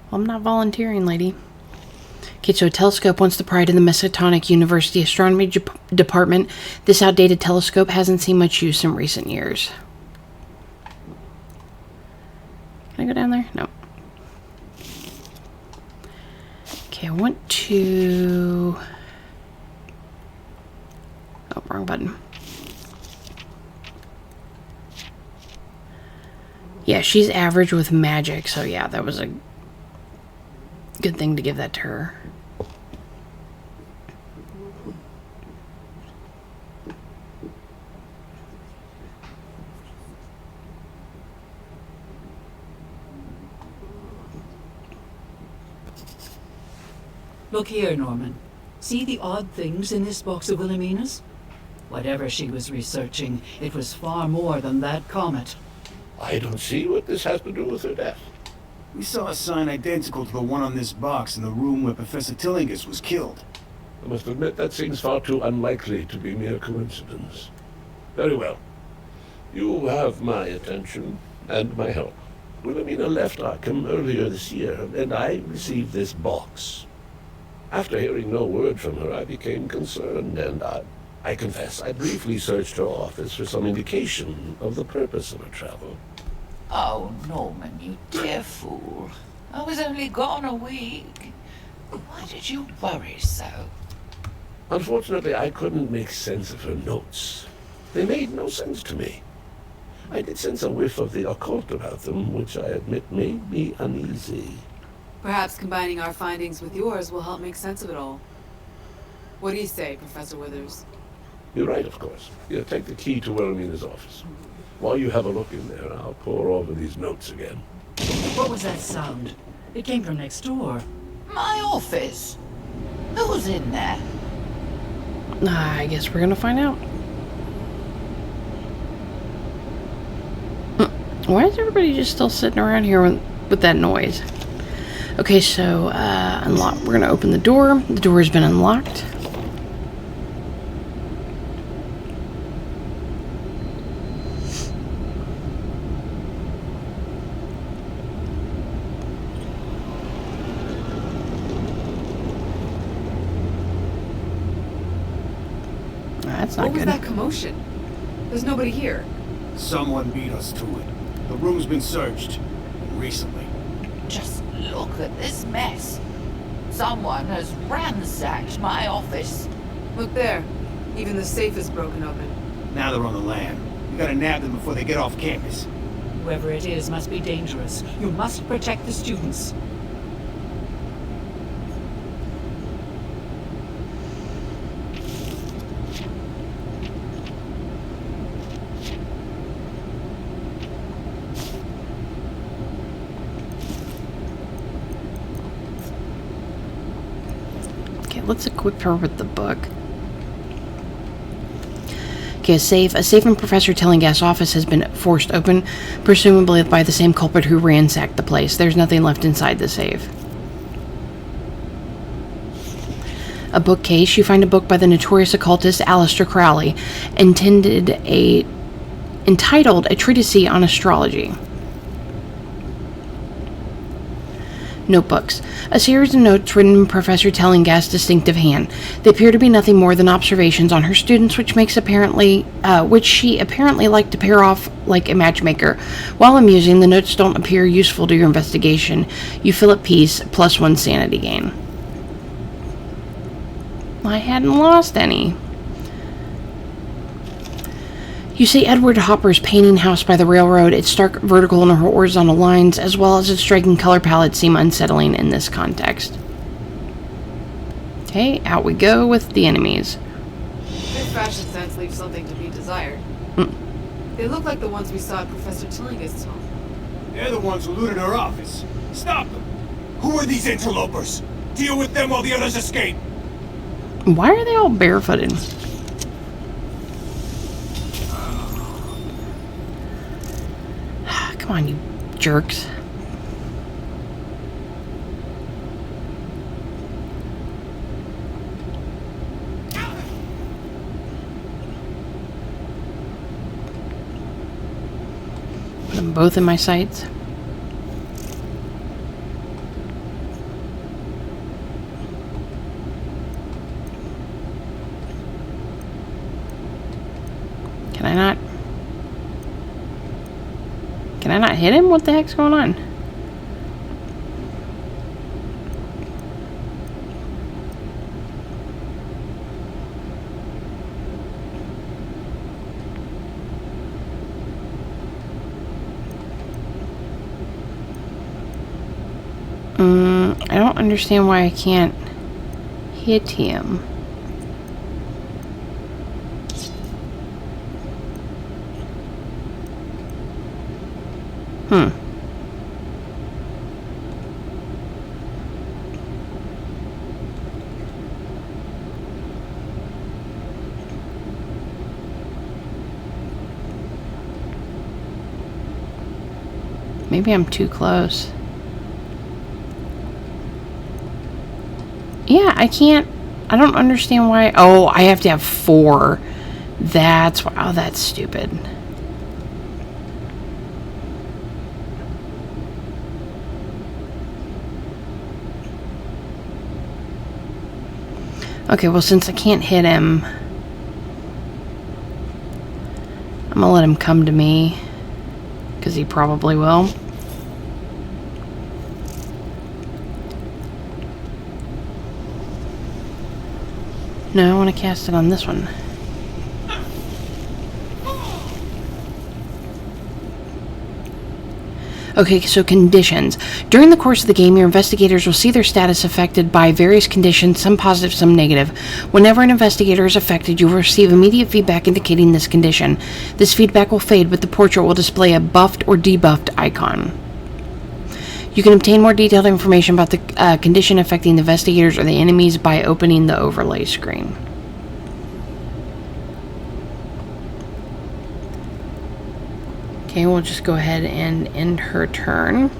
Well, I'm not volunteering, lady. Okay, so a telescope, once the pride of the Miskatonic University Astronomy Department, this outdated telescope hasn't seen much use in recent years. Can I go down there? No. Okay, I want to... Oh, wrong button. Yeah, she's average with magic, so yeah, that was a good thing to give that to her. Look here, Norman. See the odd things in this box of Wilhelmina's? Whatever she was researching, it was far more than that comet. I don't see what this has to do with her death. We saw a sign identical to the one on this box in the room where Professor Tillinghast was killed. I must admit that seems far too unlikely to be mere coincidence. Very well. You have my attention and my help. Wilhelmina left Arkham earlier this year, and I received this box. After hearing no word from her, I became concerned, and I confess I briefly searched her office for some indication of the purpose of her travel. Oh, Norman, you dear fool. I was only gone a week. Why did you worry so? Unfortunately, I couldn't make sense of her notes. They made no sense to me. I did sense a whiff of the occult about them, which I admit made me uneasy. Perhaps combining our findings with yours will help make sense of it all. What do you say, Professor Withers? You're right, of course. Here, take the key to Wilhelmina's office. While you have a look in there, I'll pour over these notes again. What was that sound? It came from next door. My office? Who's in there? I guess we're gonna find out. Why is everybody just still sitting around here with that noise? Okay, so unlock. We're gonna open the door. The door has been unlocked. That's not What was good. that commotion? There's nobody here. Someone beat us to it. The room's been searched. Recently. Just look at this mess. Someone has ransacked my office. Look there. Even the safe is broken open. Now they're on the lam. We gotta nab them before they get off campus. Whoever it is must be dangerous. You must protect the students. Okay, let's equip her with the book. Okay, a safe in Professor Tillinghast's office has been forced open, presumably by the same culprit who ransacked the place. There's nothing left inside the safe. A bookcase. You find a book by the notorious occultist Aleister Crowley, entitled A Treatise on Astrology. Notebooks. A series of notes written in Professor Tillinghast's distinctive hand. They appear to be nothing more than observations on her students, which she apparently liked to pair off like a matchmaker. While amusing, the notes don't appear useful to your investigation. You feel at peace, +1 sanity gain. I hadn't lost any. You see Edward Hopper's painting House by the Railroad. Its stark vertical and horizontal lines, as well as its striking color palette, seem unsettling in this context. Okay, out we go with the enemies. Their fashion sense leaves something to be desired. They look like the ones we saw at Professor Tillinghast's home. They're the ones who looted her office. Stop them! Who are these interlopers? Deal with them while the others escape! Why are they all barefooted? Come on, you jerks. Put them both in my sights. Can I not hit him? What the heck's going on? I don't understand why I can't hit him. Maybe I'm too close. Yeah, I can't. I don't understand why. Oh, I have to have 4. That's why. Oh, that's stupid. Okay, well, since I can't hit him, I'm gonna let him come to me, because he probably will. No, I want to cast it on this one. Okay, so conditions. During the course of the game, your investigators will see their status affected by various conditions, some positive, some negative. Whenever an investigator is affected, you will receive immediate feedback indicating this condition. This feedback will fade, but the portrait will display a buffed or debuffed icon. You can obtain more detailed information about the condition affecting the investigators or the enemies by opening the overlay screen. Okay, we'll just go ahead and end her turn.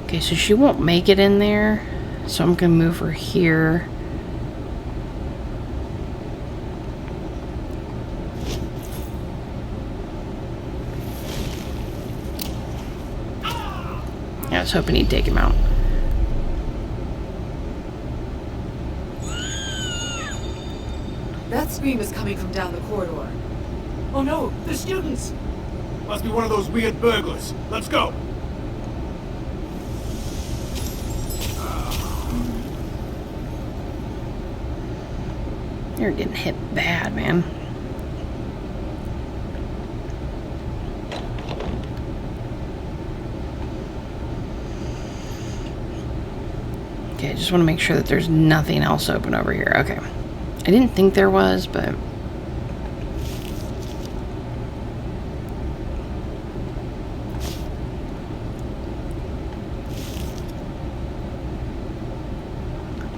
Okay, so she won't make it in there, so I'm gonna move her here. Yeah, I was hoping he'd take him out. That scream is coming from down the corridor. Oh no, the students! Must be one of those weird burglars. Let's go. You're getting hit bad, man. Okay, I just want to make sure that there's nothing else open over here. Okay. I didn't think there was, but...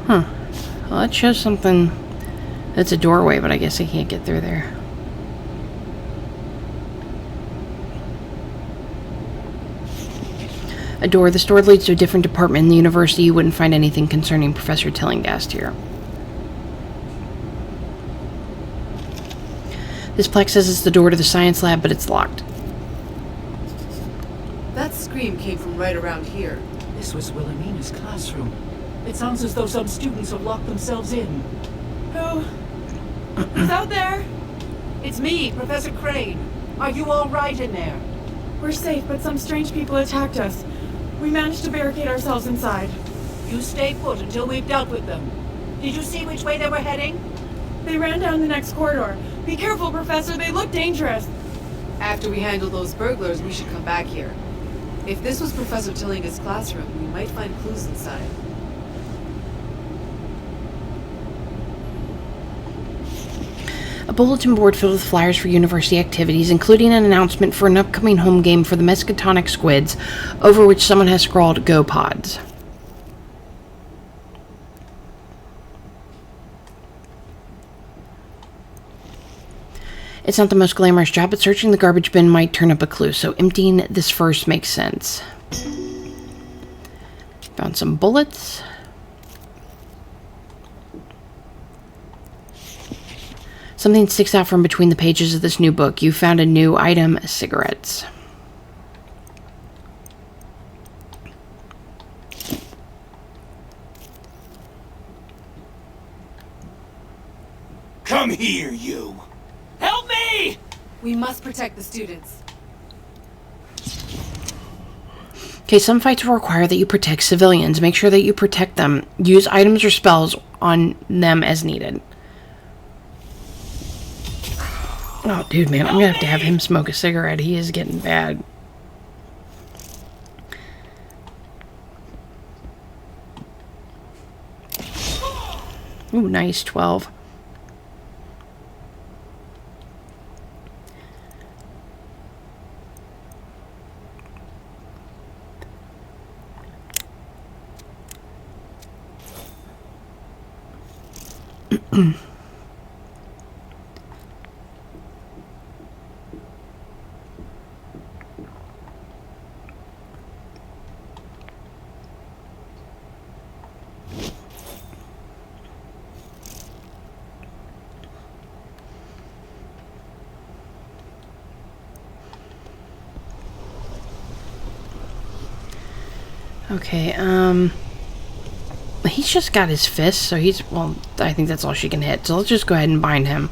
Huh. Well, that shows something... It's a doorway, but I guess I can't get through there. A door. This door leads to a different department in the university. You wouldn't find anything concerning Professor Tillinghast here. This plaque says it's the door to the science lab, but it's locked. That scream came from right around here. This was Wilhelmina's classroom. It sounds as though some students have locked themselves in. Who's out there? It's me, Professor Crane. Are you all right in there? We're safe, but some strange people attacked us. We managed to barricade ourselves inside. You stay put until we've dealt with them. Did you see which way they were heading? They ran down the next corridor. Be careful, Professor. They look dangerous. After we handle those burglars, we should come back here. If this was Professor Tillingast's classroom, we might find clues inside. A bulletin board filled with flyers for university activities, including an announcement for an upcoming home game for the Miskatonic Squids, over which someone has scrawled, "Go Pods." It's not the most glamorous job, but searching the garbage bin might turn up a clue, so emptying this first makes sense. Found some bullets. Something sticks out from between the pages of this new book. You found a new item, cigarettes. Come here, you. Help me! We must protect the students. Okay, some fights will require that you protect civilians. Make sure that you protect them. Use items or spells on them as needed. Oh, dude, man, I'm gonna have to have him smoke a cigarette. He is getting bad. Ooh, nice, 12. Okay, he's just got his fist, so he's, well, I think that's all she can hit. So let's just go ahead and bind him.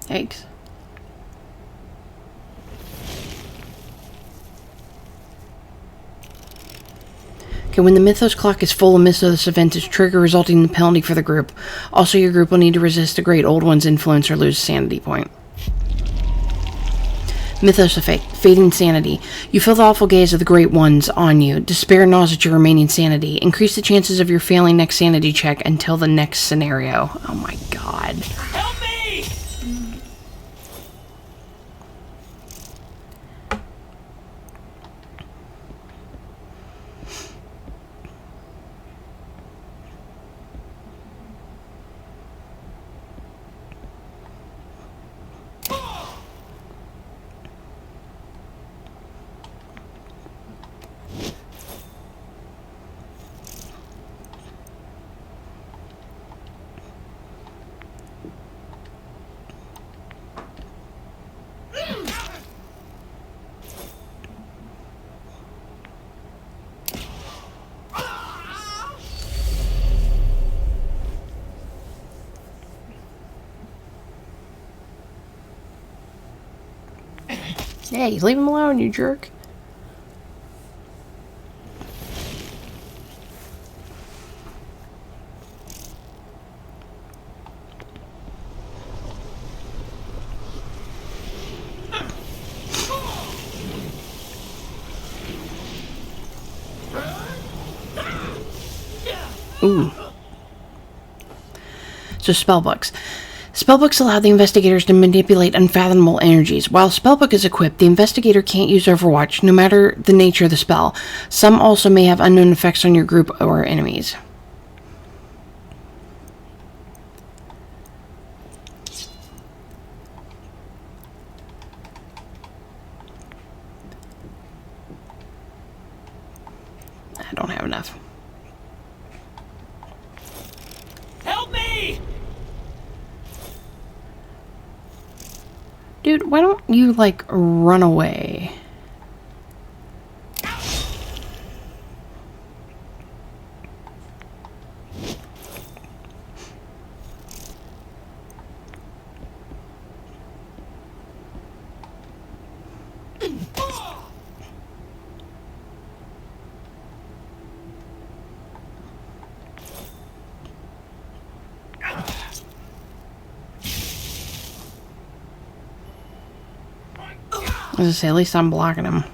Yikes. Okay, when the mythos clock is full, a mythos event is triggered, resulting in the penalty for the group. Also, your group will need to resist the Great Old One's influence or lose a sanity point. Mythos effect, fading sanity. You feel the awful gaze of the Great Ones on you. Despair gnaws at your remaining sanity. Increase the chances of your failing next sanity check until the next scenario. Oh my god. Help me! Hey, leave him alone, you jerk. Ooh. So spellbooks. Spellbooks allow the investigators to manipulate unfathomable energies. While a spellbook is equipped, the investigator can't use Overwatch, no matter the nature of the spell. Some also may have unknown effects on your group or enemies. I don't have enough. Help me! Dude, why don't you, like, run away? I was gonna say, at least I'm blocking him.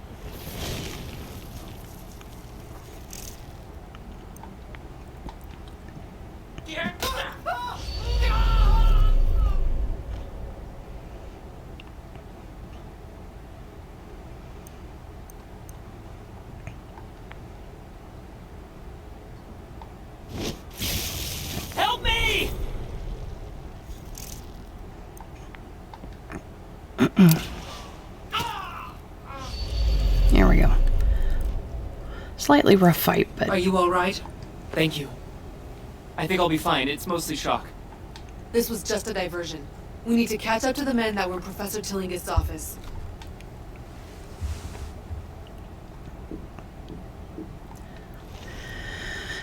Help me! There we go. Slightly rough fight, but... Are you alright? Thank you. I think I'll be fine. It's mostly shock. This was just a diversion. We need to catch up to the men that were in Professor Tillinghast's office.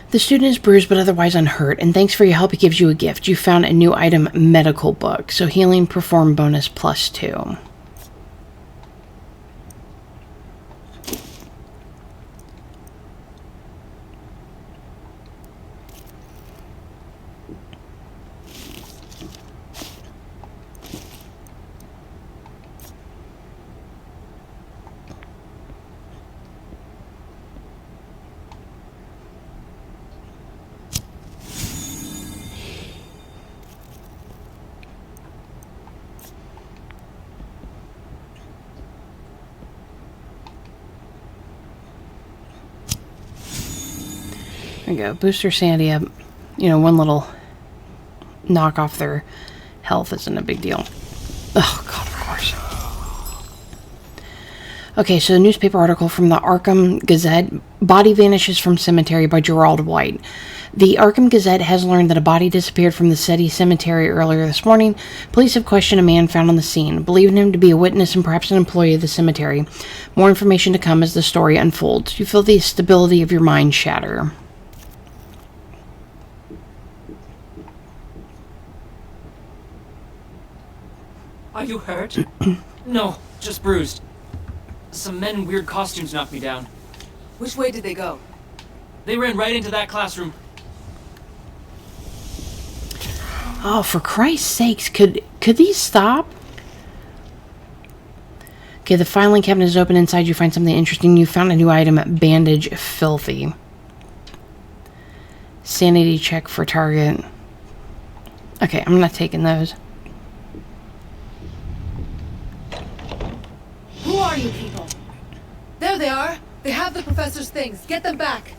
The student is bruised but otherwise unhurt, and thanks for your help, he gives you a gift. You found a new item, medical book, so healing perform bonus +2. There you go. Boost their sanity up. You know, one little knock off their health isn't a big deal. Oh, God, of course. Okay, so the newspaper article from the Arkham Gazette, Body Vanishes from Cemetery by Gerald White. The Arkham Gazette has learned that a body disappeared from the city cemetery earlier this morning. Police have questioned a man found on the scene, believing him to be a witness and perhaps an employee of the cemetery. More information to come as the story unfolds. You feel the stability of your mind shatter. Are you hurt? No, just bruised. Some men in weird costumes knocked me down. Which way did they go? They ran right into that classroom. Oh, for Christ's sakes, could these stop? Okay, the filing cabinet is open. Inside you find something interesting. You found a new item, bandage filthy. Sanity check for target. Okay, I'm not taking those. Who are you people? There they are! They have the professor's things. Get them back!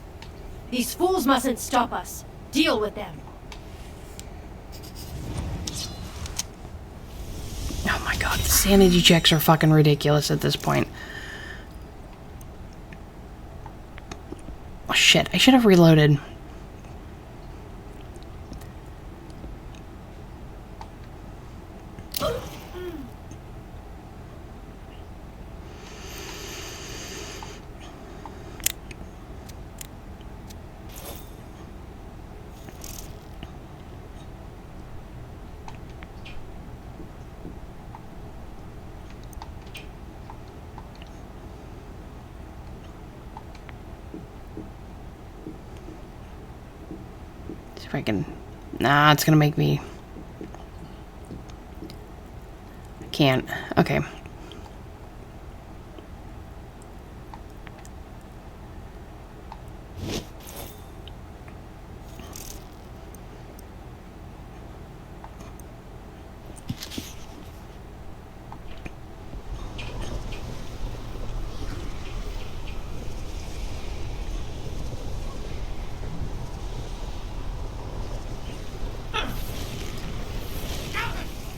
These fools mustn't stop us. Deal with them. Oh my god, the sanity checks are fucking ridiculous at this point. Oh shit, I should have reloaded. If I can... Nah, it's gonna make me... I can't. Okay.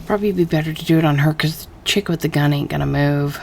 Probably be better to do it on her because the chick with the gun ain't gonna move.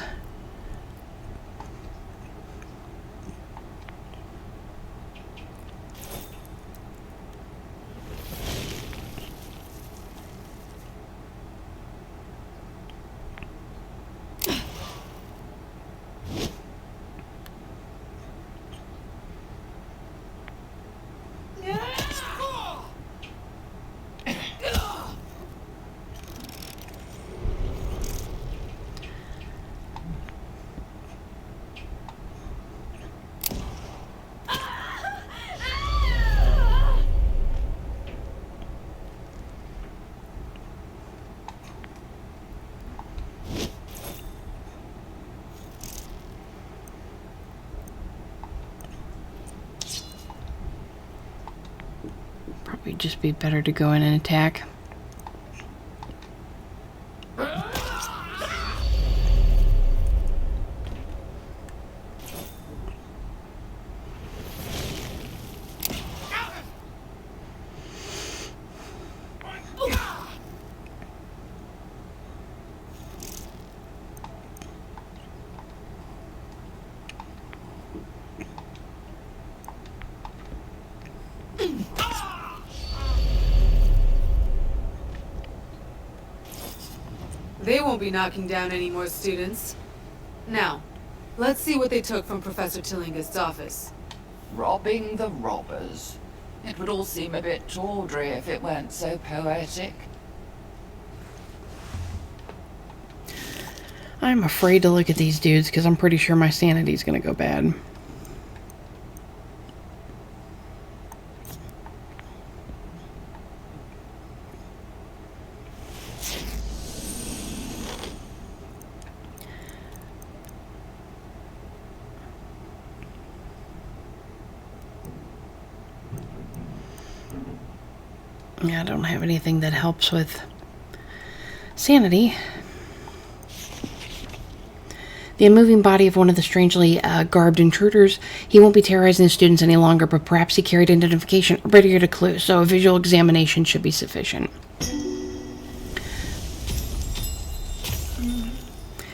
Probably just be better to go in and attack. They won't be knocking down any more students. Now, let's see what they took from Professor Tillinghast's office. Robbing the robbers. It would all seem a bit tawdry if it weren't so poetic. I'm afraid to look at these dudes because I'm pretty sure my sanity's gonna go bad. Yeah, I don't have anything that helps with sanity. The unmoving body of one of the strangely garbed intruders. He won't be terrorizing the students any longer, but perhaps he carried identification or better yet a clue, so a visual examination should be sufficient.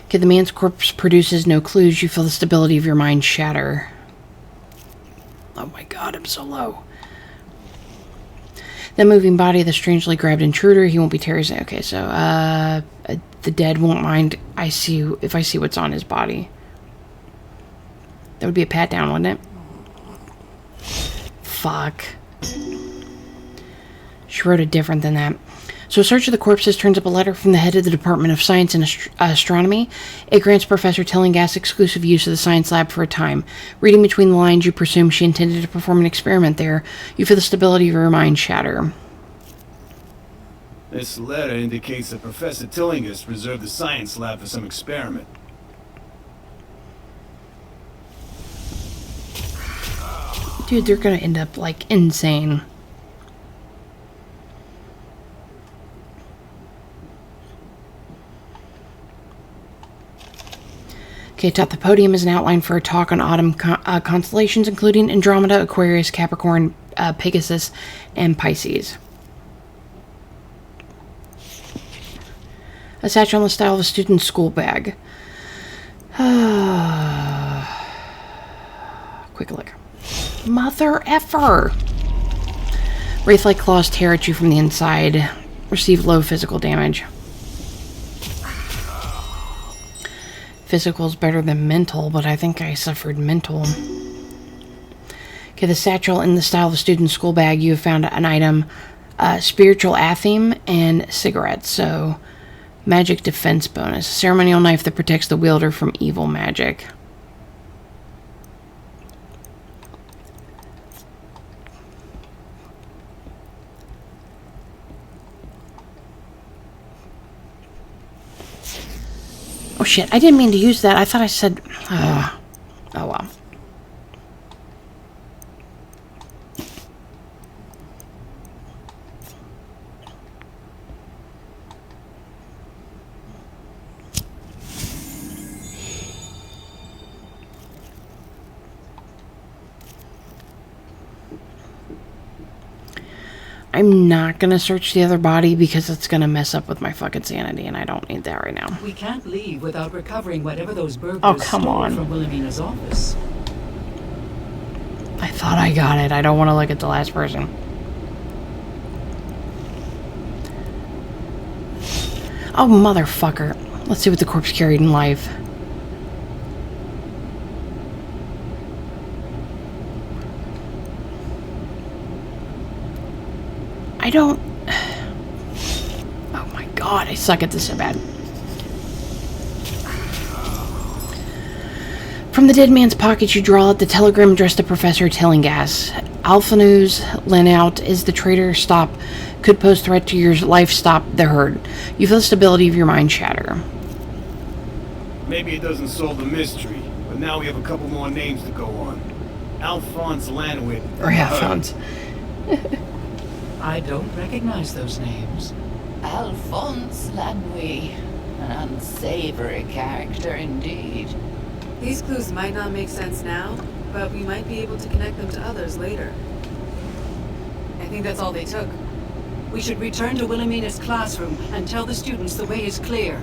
Okay, the man's corpse produces no clues. You feel the stability of your mind shatter. Oh my god, I'm so low. The moving body of the strangely grabbed intruder. He won't be terrorizing. Okay, so the dead won't mind if I see what's on his body. That would be a pat down, wouldn't it? Fuck. She wrote it different than that. So a search of the corpses turns up a letter from the head of the Department of Science and Astronomy. It grants Professor Tillinghast exclusive use of the science lab for a time. Reading between the lines, you presume she intended to perform an experiment there. You feel the stability of your mind shatter. This letter indicates that Professor Tillinghast reserved the science lab for some experiment. Dude, they're gonna end up, like, insane. Okay, atop the podium is an outline for a talk on autumn constellations, including Andromeda, Aquarius, Capricorn, Pegasus, and Pisces. A satchel in the style of a student's school bag. Quick look. Mother effer! Wraith-like claws tear at you from the inside. Receive low physical damage. Physical is better than mental, but I think I suffered mental. Okay, the satchel in the style of a student's school bag. You have found an item, spiritual atheme and cigarettes. So, magic defense bonus. A ceremonial knife that protects the wielder from evil magic. Oh shit, I didn't mean to use that. I thought I said... oh well. I'm not gonna search the other body because it's gonna mess up with my fucking sanity, and I don't need that right now. We can't leave without recovering whatever those burglars on. stole from Wilhelmina's office. I thought I got it. I don't want to look at the last person. Oh, motherfucker. Let's see what the corpse carried in life. I don't... Oh my god, I suck at this so bad. From the dead man's pocket, you draw out the telegram addressed to Professor Tillinghast. Alpha News, Lenout, is the traitor. Stop. Could pose threat to your life. Stop the herd. You feel the stability of your mind shatter. Maybe it doesn't solve the mystery, but now we have a couple more names to go on. Alphonse Lanwit. Or Alphonse. I don't recognize those names. Alphonse Lanwit, an unsavory character indeed. These clues might not make sense now, but we might be able to connect them to others later. I think that's all they took. We should return to Wilhelmina's classroom and tell the students the way is clear.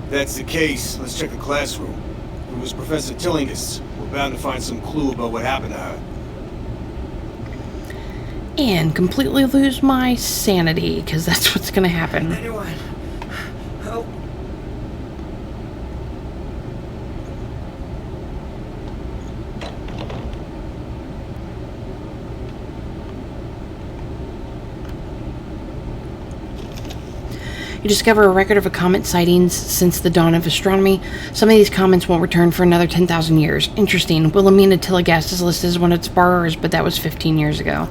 If that's the case, let's check the classroom. If it was Professor Tillinghast, we're bound to find some clue about what happened to her. And completely lose my sanity, because that's what's going to happen. Anyone? Help. You discover a record of a comet sightings since the dawn of astronomy. Some of these comets won't return for another 10,000 years. Interesting. Wilhelmina Tillinghast is listed as one of its borrowers, but that was 15 years ago.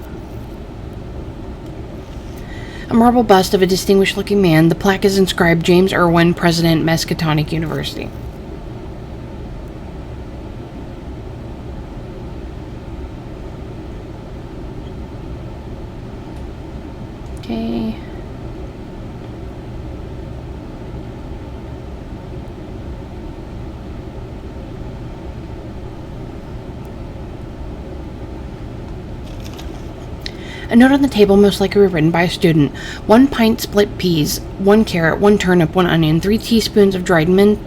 A marble bust of a distinguished-looking man. The plaque is inscribed James Irwin, President, Miskatonic University. Okay. A note on the table, most likely written by a student. 1 pint split peas, 1 carrot, 1 turnip, 1 onion, 3 teaspoons of dried mint,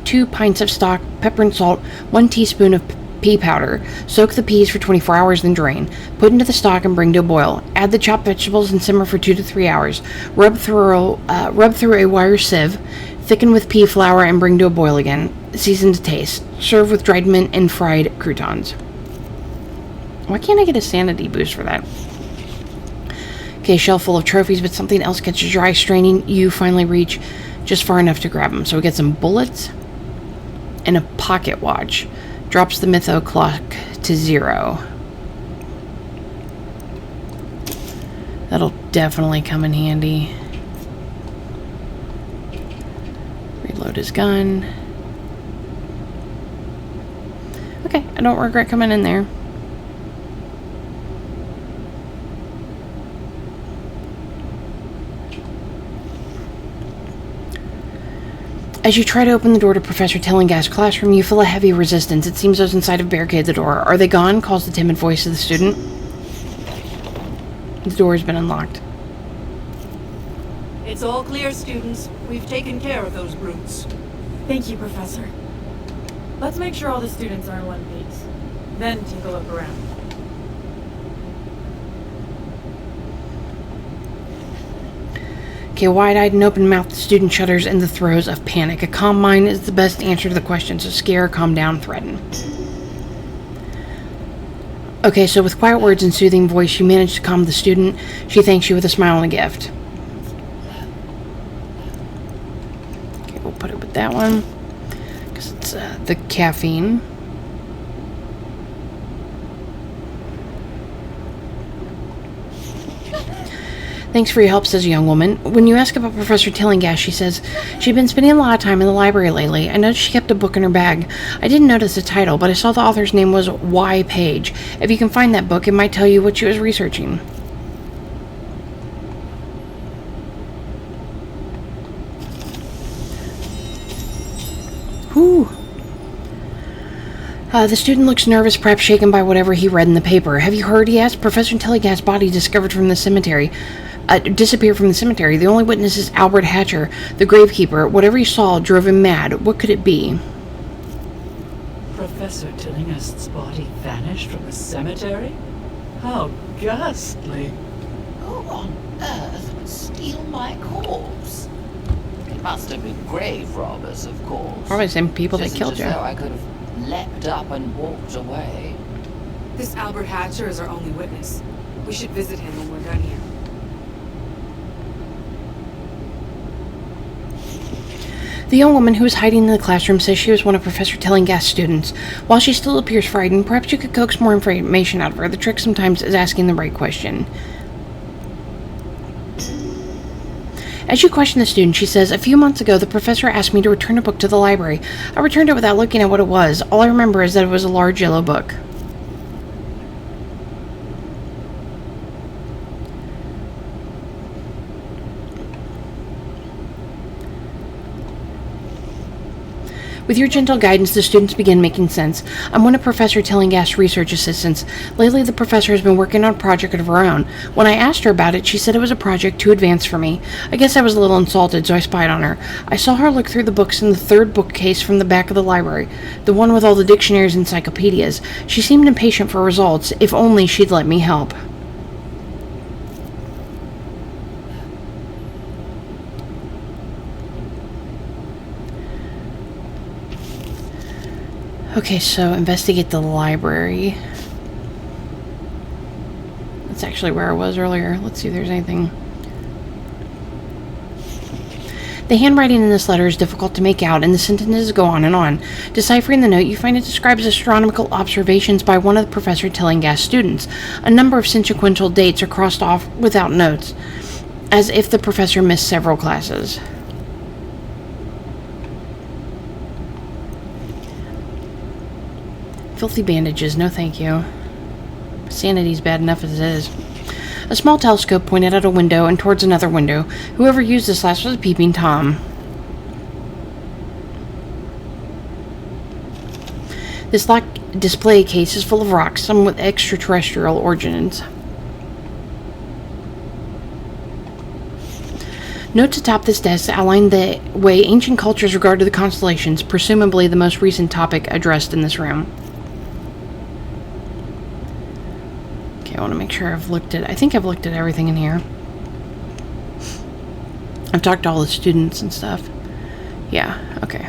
2 pints of stock, pepper and salt, 1 teaspoon of pea powder. Soak the peas for 24 hours, then drain. Put into the stock and bring to a boil. Add the chopped vegetables and simmer for 2 to 3 hours. Rub through a wire sieve. Thicken with pea flour and bring to a boil again. Season to taste. Serve with dried mint and fried croutons. Why can't I get a sanity boost for that? Okay, shelf full of trophies, but something else catches your eye, straining. You finally reach just far enough to grab them. So we get some bullets and a pocket watch. Drops the mytho clock to 0. That'll definitely come in handy. Reload his gun. Okay, I don't regret coming in there. As you try to open the door to Professor Tillinghast's classroom, you feel a heavy resistance. It seems those inside have barricaded the door. Are they gone? Calls the timid voice of the student. The door has been unlocked. It's all clear, students. We've taken care of those brutes. Thank you, Professor. Let's make sure all the students are in one piece. Then take a look around. Okay, wide-eyed and open-mouthed, the student shudders in the throes of panic. A calm mind is the best answer to the question, so scare, calm down, threaten. Okay, so with quiet words and soothing voice, you manage to calm the student. She thanks you with a smile and a gift. Okay, we'll put it with that one, because it's the caffeine. Thanks for your help, says a young woman. When you ask about Professor Tillinghast, she says she'd been spending a lot of time in the library lately. I noticed she kept a book in her bag. I didn't notice the title, but I saw the author's name was Y. Page. If you can find that book, it might tell you what she was researching. Whew. The student looks nervous, perhaps shaken by whatever he read in the paper. Have you heard? He asked. Professor Tillinghast's body discovered from the cemetery. Disappeared from the cemetery. The only witness is Albert Hatcher, the gravekeeper. Whatever he saw drove him mad. What could it be? Professor Tillinghast's body vanished from the cemetery? How ghastly. Who on earth would steal my corpse? It must have been grave robbers, of course. Probably the same people that Just killed as you. though I could have leapt up and walked away. This Albert Hatcher is our only witness. We should visit him when we're done here. The young woman who was hiding in the classroom says she was one of Professor Tillinghast's students. While she still appears frightened, perhaps you could coax more information out of her. The trick sometimes is asking the right question. As you question the student, she says, a few months ago, the professor asked me to return a book to the library. I returned it without looking at what it was. All I remember is that it was a large yellow book. With your gentle guidance, the students begin making sense. I'm one of Professor Tillinghast's research assistants. Lately, the professor has been working on a project of her own. When I asked her about it, she said it was a project too advanced for me. I guess I was a little insulted, so I spied on her. I saw her look through the books in the third bookcase from the back of the library, the one with all the dictionaries and encyclopedias. She seemed impatient for results. If only she'd let me help. Okay, so investigate the library. That's actually where I was earlier. Let's see if there's anything. The handwriting in this letter is difficult to make out, and the sentences go on and on. Deciphering the note, you find it describes astronomical observations by one of Professor Tillinghast's students. A number of sequential dates are crossed off without notes, as if the professor missed several classes. Filthy bandages, no thank you. Sanity's bad enough as it is. A small telescope pointed out a window and towards another window. Whoever used this last was a peeping Tom. This locked display case is full of rocks, some with extraterrestrial origins. Notes atop this desk outline the way ancient cultures regarded the constellations, presumably the most recent topic addressed in this room. I want to make sure I've looked at... I think I've looked at everything in here. I've talked to all the students and stuff. Yeah, okay.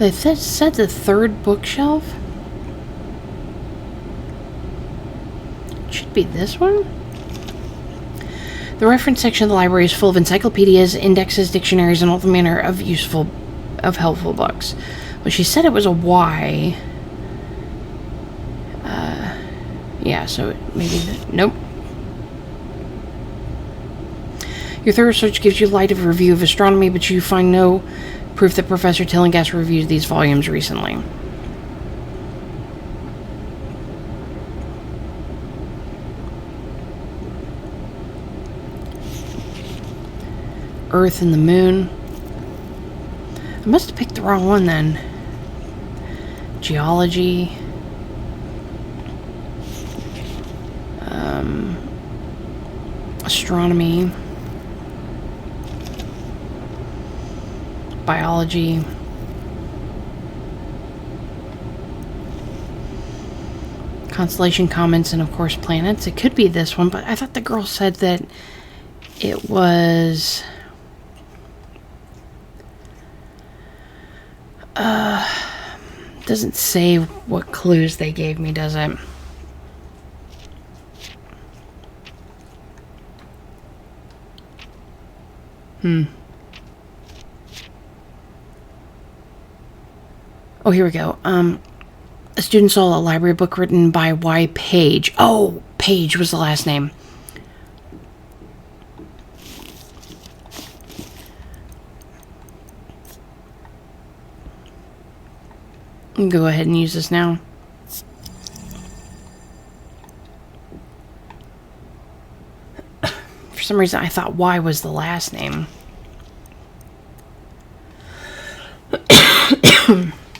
They said the third bookshelf? It should be this one? The reference section of the library is full of encyclopedias, indexes, dictionaries, and all the manner of helpful books. Well, she said it was a Y. Yeah, so maybe nope. Your thorough search gives you light of a review of astronomy, but you find no proof that Professor Tillinghast reviewed these volumes recently. Earth and the Moon. I must have picked the wrong one then. Geology. Astronomy. Biology. Constellation comments, and of course planets. It could be this one, but I thought the girl said that it was doesn't say what clues they gave me, does it? Oh, here we go. A student saw a library book written by Y. Page. Oh, Page was the last name. Go ahead and use this now. For some reason, I thought Y was the last name.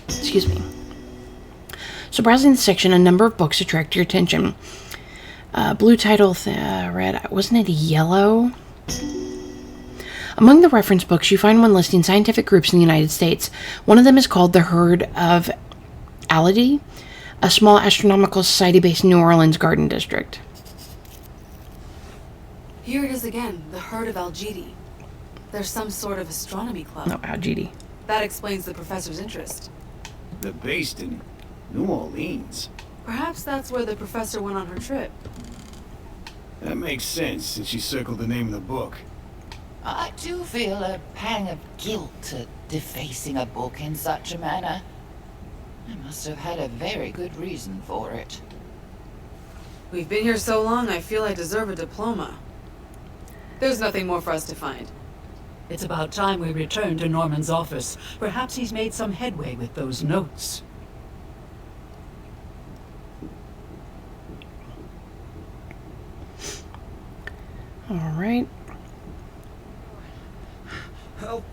Excuse me. So browsing the section, a number of books attract your attention. Blue title, red, wasn't it yellow? Among the reference books, you find one listing scientific groups in the United States. One of them is called the Herd of Allidae, a small astronomical society based in New Orleans Garden District. Here it is again, the Herd of Algiedi. There's some sort of astronomy club. No, Algiedi. That explains the professor's interest. They're based in New Orleans. Perhaps that's where the professor went on her trip. That makes sense, since she circled the name of the book. I do feel a pang of guilt at defacing a book in such a manner. I must have had a very good reason for it. We've been here so long, I feel I deserve a diploma. There's nothing more for us to find. It's about time we return to Norman's office. Perhaps he's made some headway with those notes. All right. Help.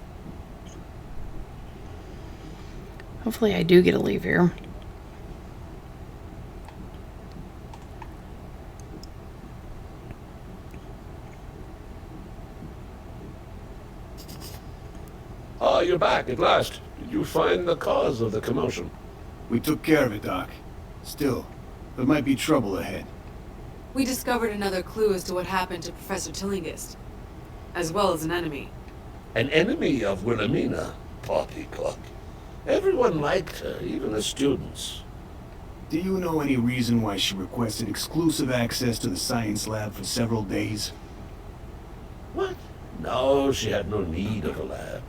Hopefully I do get to leave here. Ah, you're back at last. Did you find the cause of the commotion? We took care of it, Doc. Still, there might be trouble ahead. We discovered another clue as to what happened to Professor Tillinghast, as well as an enemy. An enemy of Wilhelmina, poppycock. Everyone liked her, even the students. Do you know any reason why she requested exclusive access to the science lab for several days? What? No, she had no need of a lab.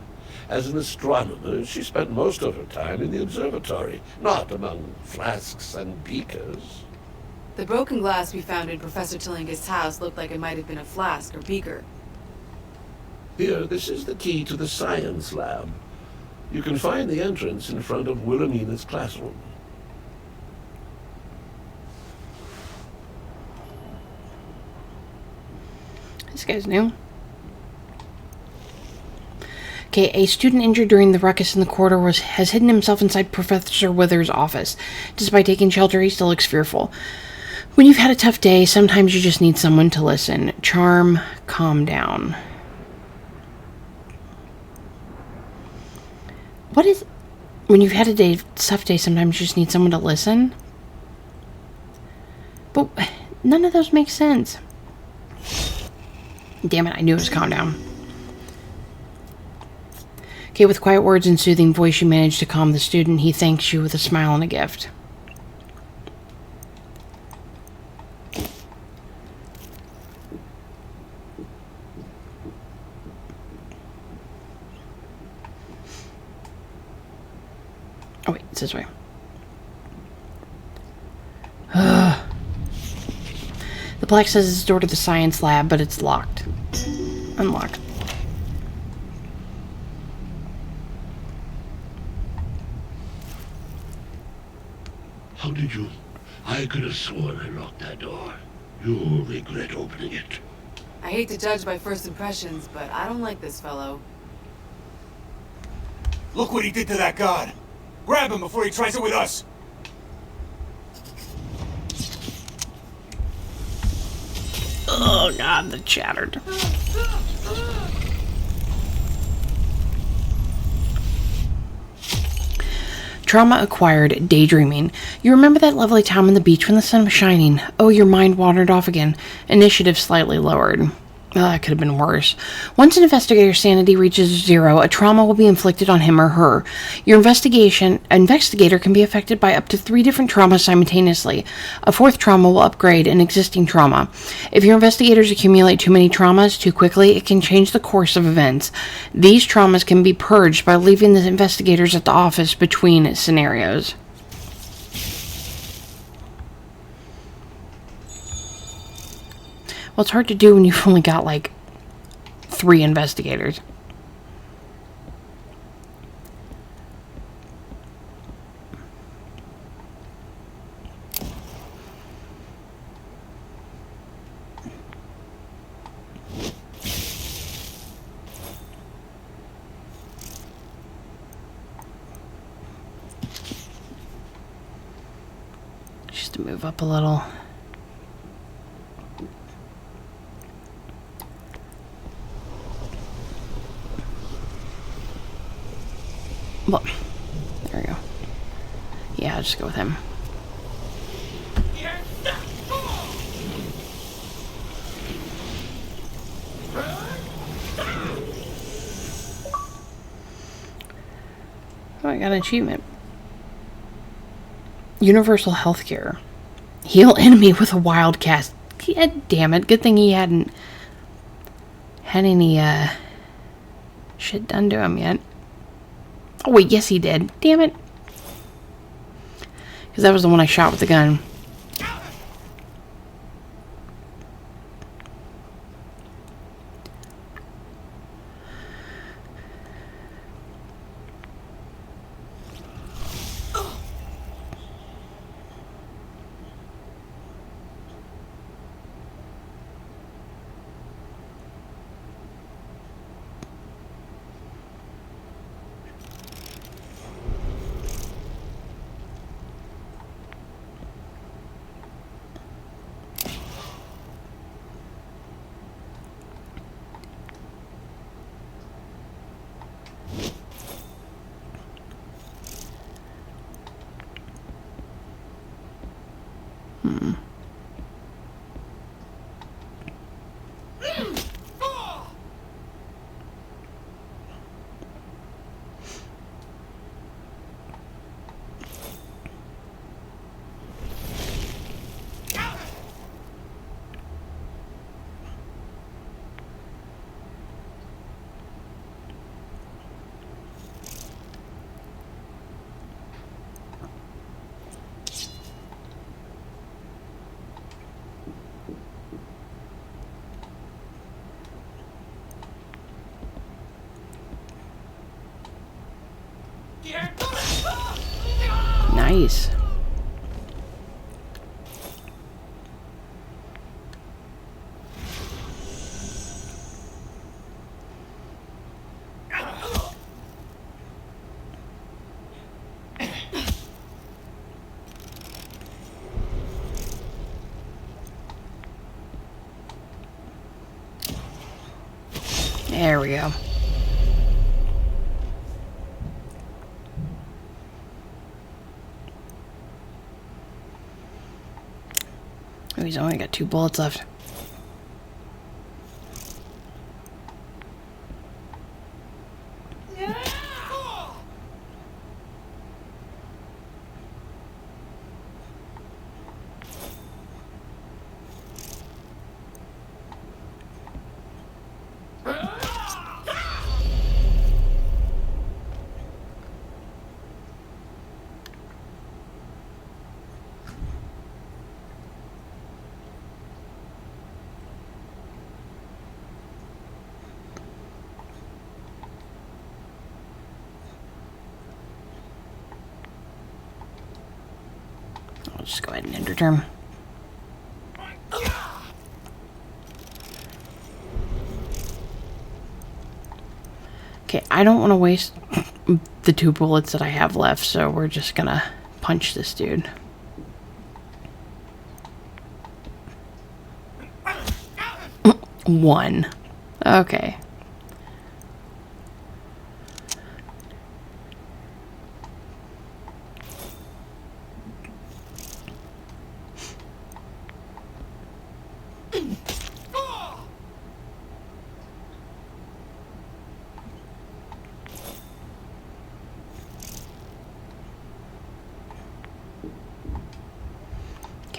As an astronomer, she spent most of her time in the observatory, not among flasks and beakers. The broken glass we found in Professor Tillinghast's house looked like it might have been a flask or beaker. Here, this is the key to the science lab. You can find the entrance in front of Wilhelmina's classroom. This guy's new. Okay, a student injured during the ruckus in the corridor has hidden himself inside Professor Wither's office. Despite taking shelter, he still looks fearful. When you've had a tough day, sometimes you just need someone to listen. Charm, calm down. What is... When you've had a tough day, sometimes you just need someone to listen? But none of those make sense. Damn it, I knew it was calm down. Okay, with quiet words and soothing voice, you manage to calm the student. He thanks you with a smile and a gift. Oh wait, it's this way. The plaque says it's a door to the science lab, but it's locked. Unlocked. How did you? I could have sworn I locked that door. You'll regret opening it. I hate to judge by first impressions, but I don't like this fellow. Look what he did to that god. Grab him before he tries it with us. Oh god, the chattered. Trauma acquired, daydreaming. You remember that lovely time on the beach when the sun was shining. Oh, your mind wandered off again. Initiative slightly lowered. Oh, that could have been worse. Once an investigator's sanity reaches 0, a trauma will be inflicted on him or her. Your investigator can be affected by up to 3 different traumas simultaneously. A 4th trauma will upgrade an existing trauma. If your investigators accumulate too many traumas too quickly, it can change the course of events. These traumas can be purged by leaving the investigators at the office between scenarios. Well, it's hard to do when you've only got, like, 3 investigators. Just to move up a little. Well, there we go. Yeah, I'll just go with him. Oh, I got an achievement. Universal healthcare. Heal enemy with a wild cast. Yeah, damn it. Good thing he hadn't had any shit done to him yet. Oh wait, yes he did. Damn it. Because that was the one I shot with the gun. Nice. There we go. Oh, he's only got 2 bullets left. just go ahead and enter term. Okay, I don't want to waste the 2 bullets that I have left, so we're just gonna punch this dude. One. Okay.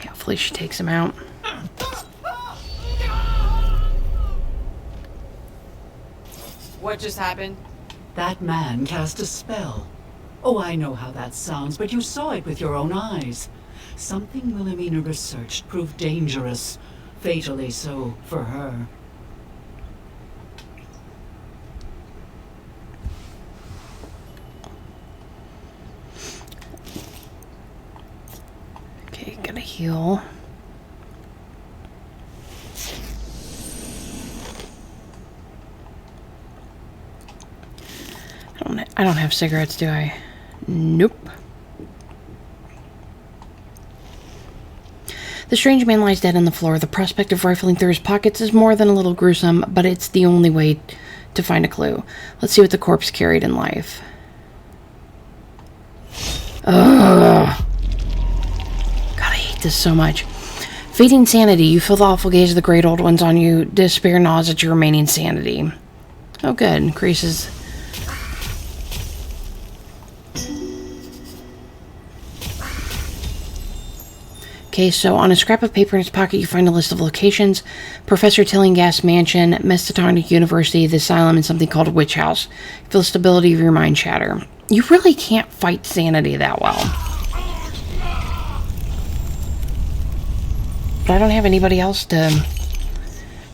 Hopefully she takes him out. What just happened? That man cast a spell. Oh, I know how that sounds, but you saw it with your own eyes. Something Wilhelmina researched proved dangerous. Fatally so for her. Okay, gotta heal. I don't have cigarettes, do I? Nope. The strange man lies dead on the floor. The prospect of rifling through his pockets is more than a little gruesome, but it's the only way to find a clue. Let's see what the corpse carried in life. Ugh. God, I hate this so much. Fading sanity. You feel the awful gaze of the great old ones on you. Despair gnaws at your remaining sanity. Oh, good. Increases. Okay, so on a scrap of paper in his pocket, you find a list of locations. Professor Tillinghast Mansion, Miskatonic University, the Asylum, and something called a Witch House. Feel the stability of your mind shatter. You really can't fight sanity that well. But I don't have anybody else to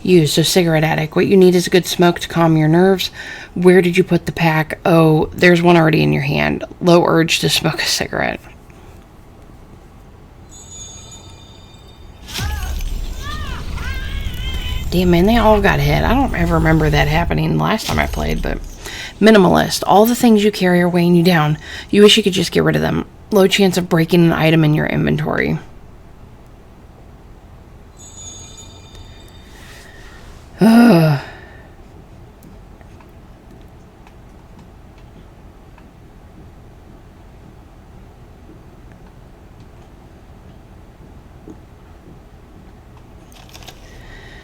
use, so cigarette addict. What you need is a good smoke to calm your nerves. Where did you put the pack? Oh, there's one already in your hand. Low urge to smoke a cigarette. Damn, man, they all got hit. I don't ever remember that happening last time I played, but... Minimalist. All the things you carry are weighing you down. You wish you could just get rid of them. Low chance of breaking an item in your inventory. Ugh.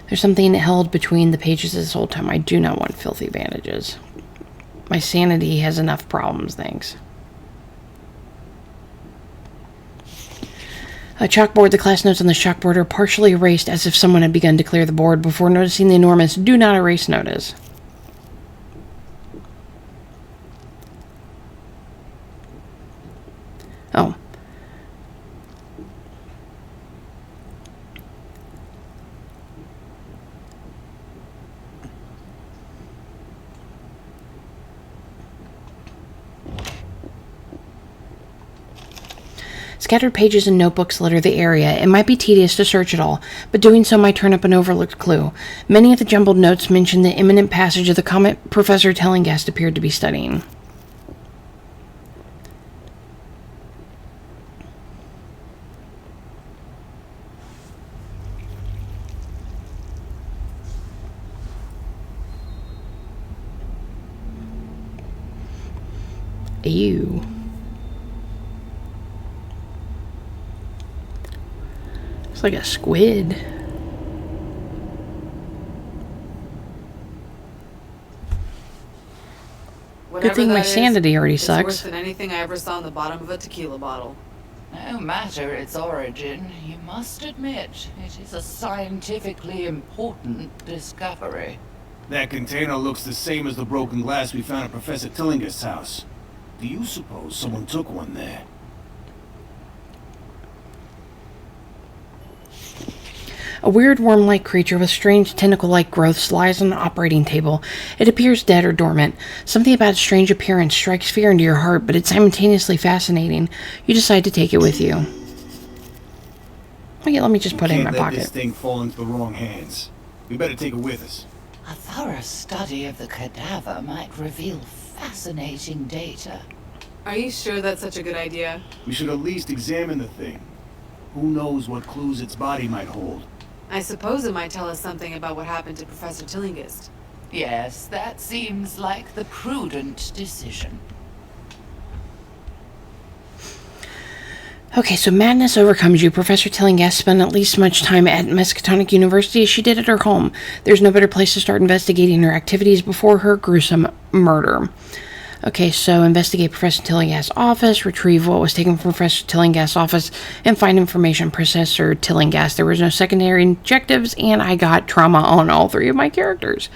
There's something held between the pages this whole time. I do not want filthy bandages. My sanity has enough problems, thanks. A chalkboard. The class notes on the chalkboard are partially erased as if someone had begun to clear the board before noticing the enormous "Do not erase" notice. Oh. Scattered pages and notebooks litter the area. It might be tedious to search it all, but doing so might turn up an overlooked clue. Many of the jumbled notes mention the imminent passage of the comet Professor Tillinghast appeared to be studying. Ew. It's like a squid. Good thing my sanity already sucks. It's worse than anything I ever saw on the bottom of a tequila bottle. No matter its origin, you must admit it is a scientifically important discovery. That container looks the same as the broken glass we found at Professor Tillinghast's house. Do you suppose someone took one there? A weird worm-like creature with strange tentacle-like growths lies on the operating table. It appears dead or dormant. Something about its strange appearance strikes fear into your heart, but it's simultaneously fascinating. You decide to take it with you. Okay, let me just put it in my Can't let this pocket. thing fall into the wrong hands. We better take it with us. A thorough study of the cadaver might reveal fascinating data. Are you sure that's such a good idea? We should at least examine the thing. Who knows what clues its body might hold? I suppose it might tell us something about what happened to Professor Tillinghast. Yes, that seems like the prudent decision. Okay, so madness overcomes you. Professor Tillinghast spent at least as much time at Miskatonic University as she did at her home. There's no better place to start investigating her activities before her gruesome murder. Okay, so investigate Professor Tillinghast's office, retrieve what was taken from Professor Tillinghast's office, and find information on Professor Tillinghast. There was no secondary objectives, and I got trauma on all three of my characters.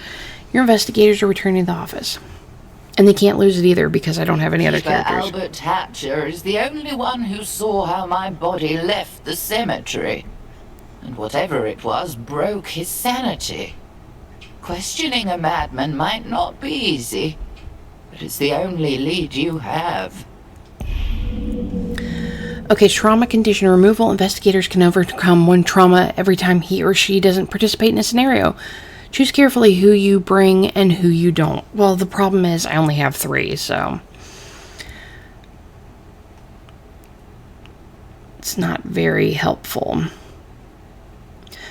Your investigators are returning to the office. And they can't lose it either because I don't have any other characters. Albert Hatcher is the only one who saw how my body left the cemetery. And whatever it was broke his sanity. Questioning a madman might not be easy, but it's the only lead you have. Okay, trauma condition removal. Investigators can overcome one trauma every time he or she doesn't participate in a scenario. Choose carefully who you bring and who you don't. Well, the problem is I only have 3, so it's not very helpful.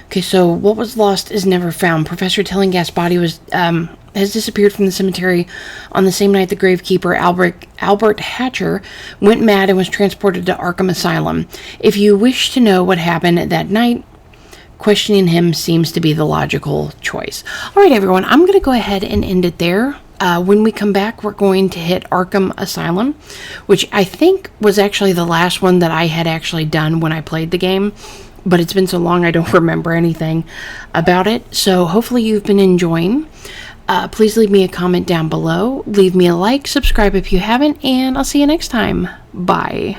Okay, so what was lost is never found. Professor Tillinghast's body has disappeared from the cemetery on the same night the gravekeeper, Albert Hatcher, went mad and was transported to Arkham Asylum. If you wish to know what happened that night, questioning him seems to be the logical choice. All right, everyone, I'm going to go ahead and end it there. When we come back, we're going to hit Arkham Asylum, which I think was actually the last one that I had actually done when I played the game. But it's been so long, I don't remember anything about it. So hopefully you've been enjoying. Please leave me a comment down below. Leave me a like, subscribe if you haven't, and I'll see you next time. Bye.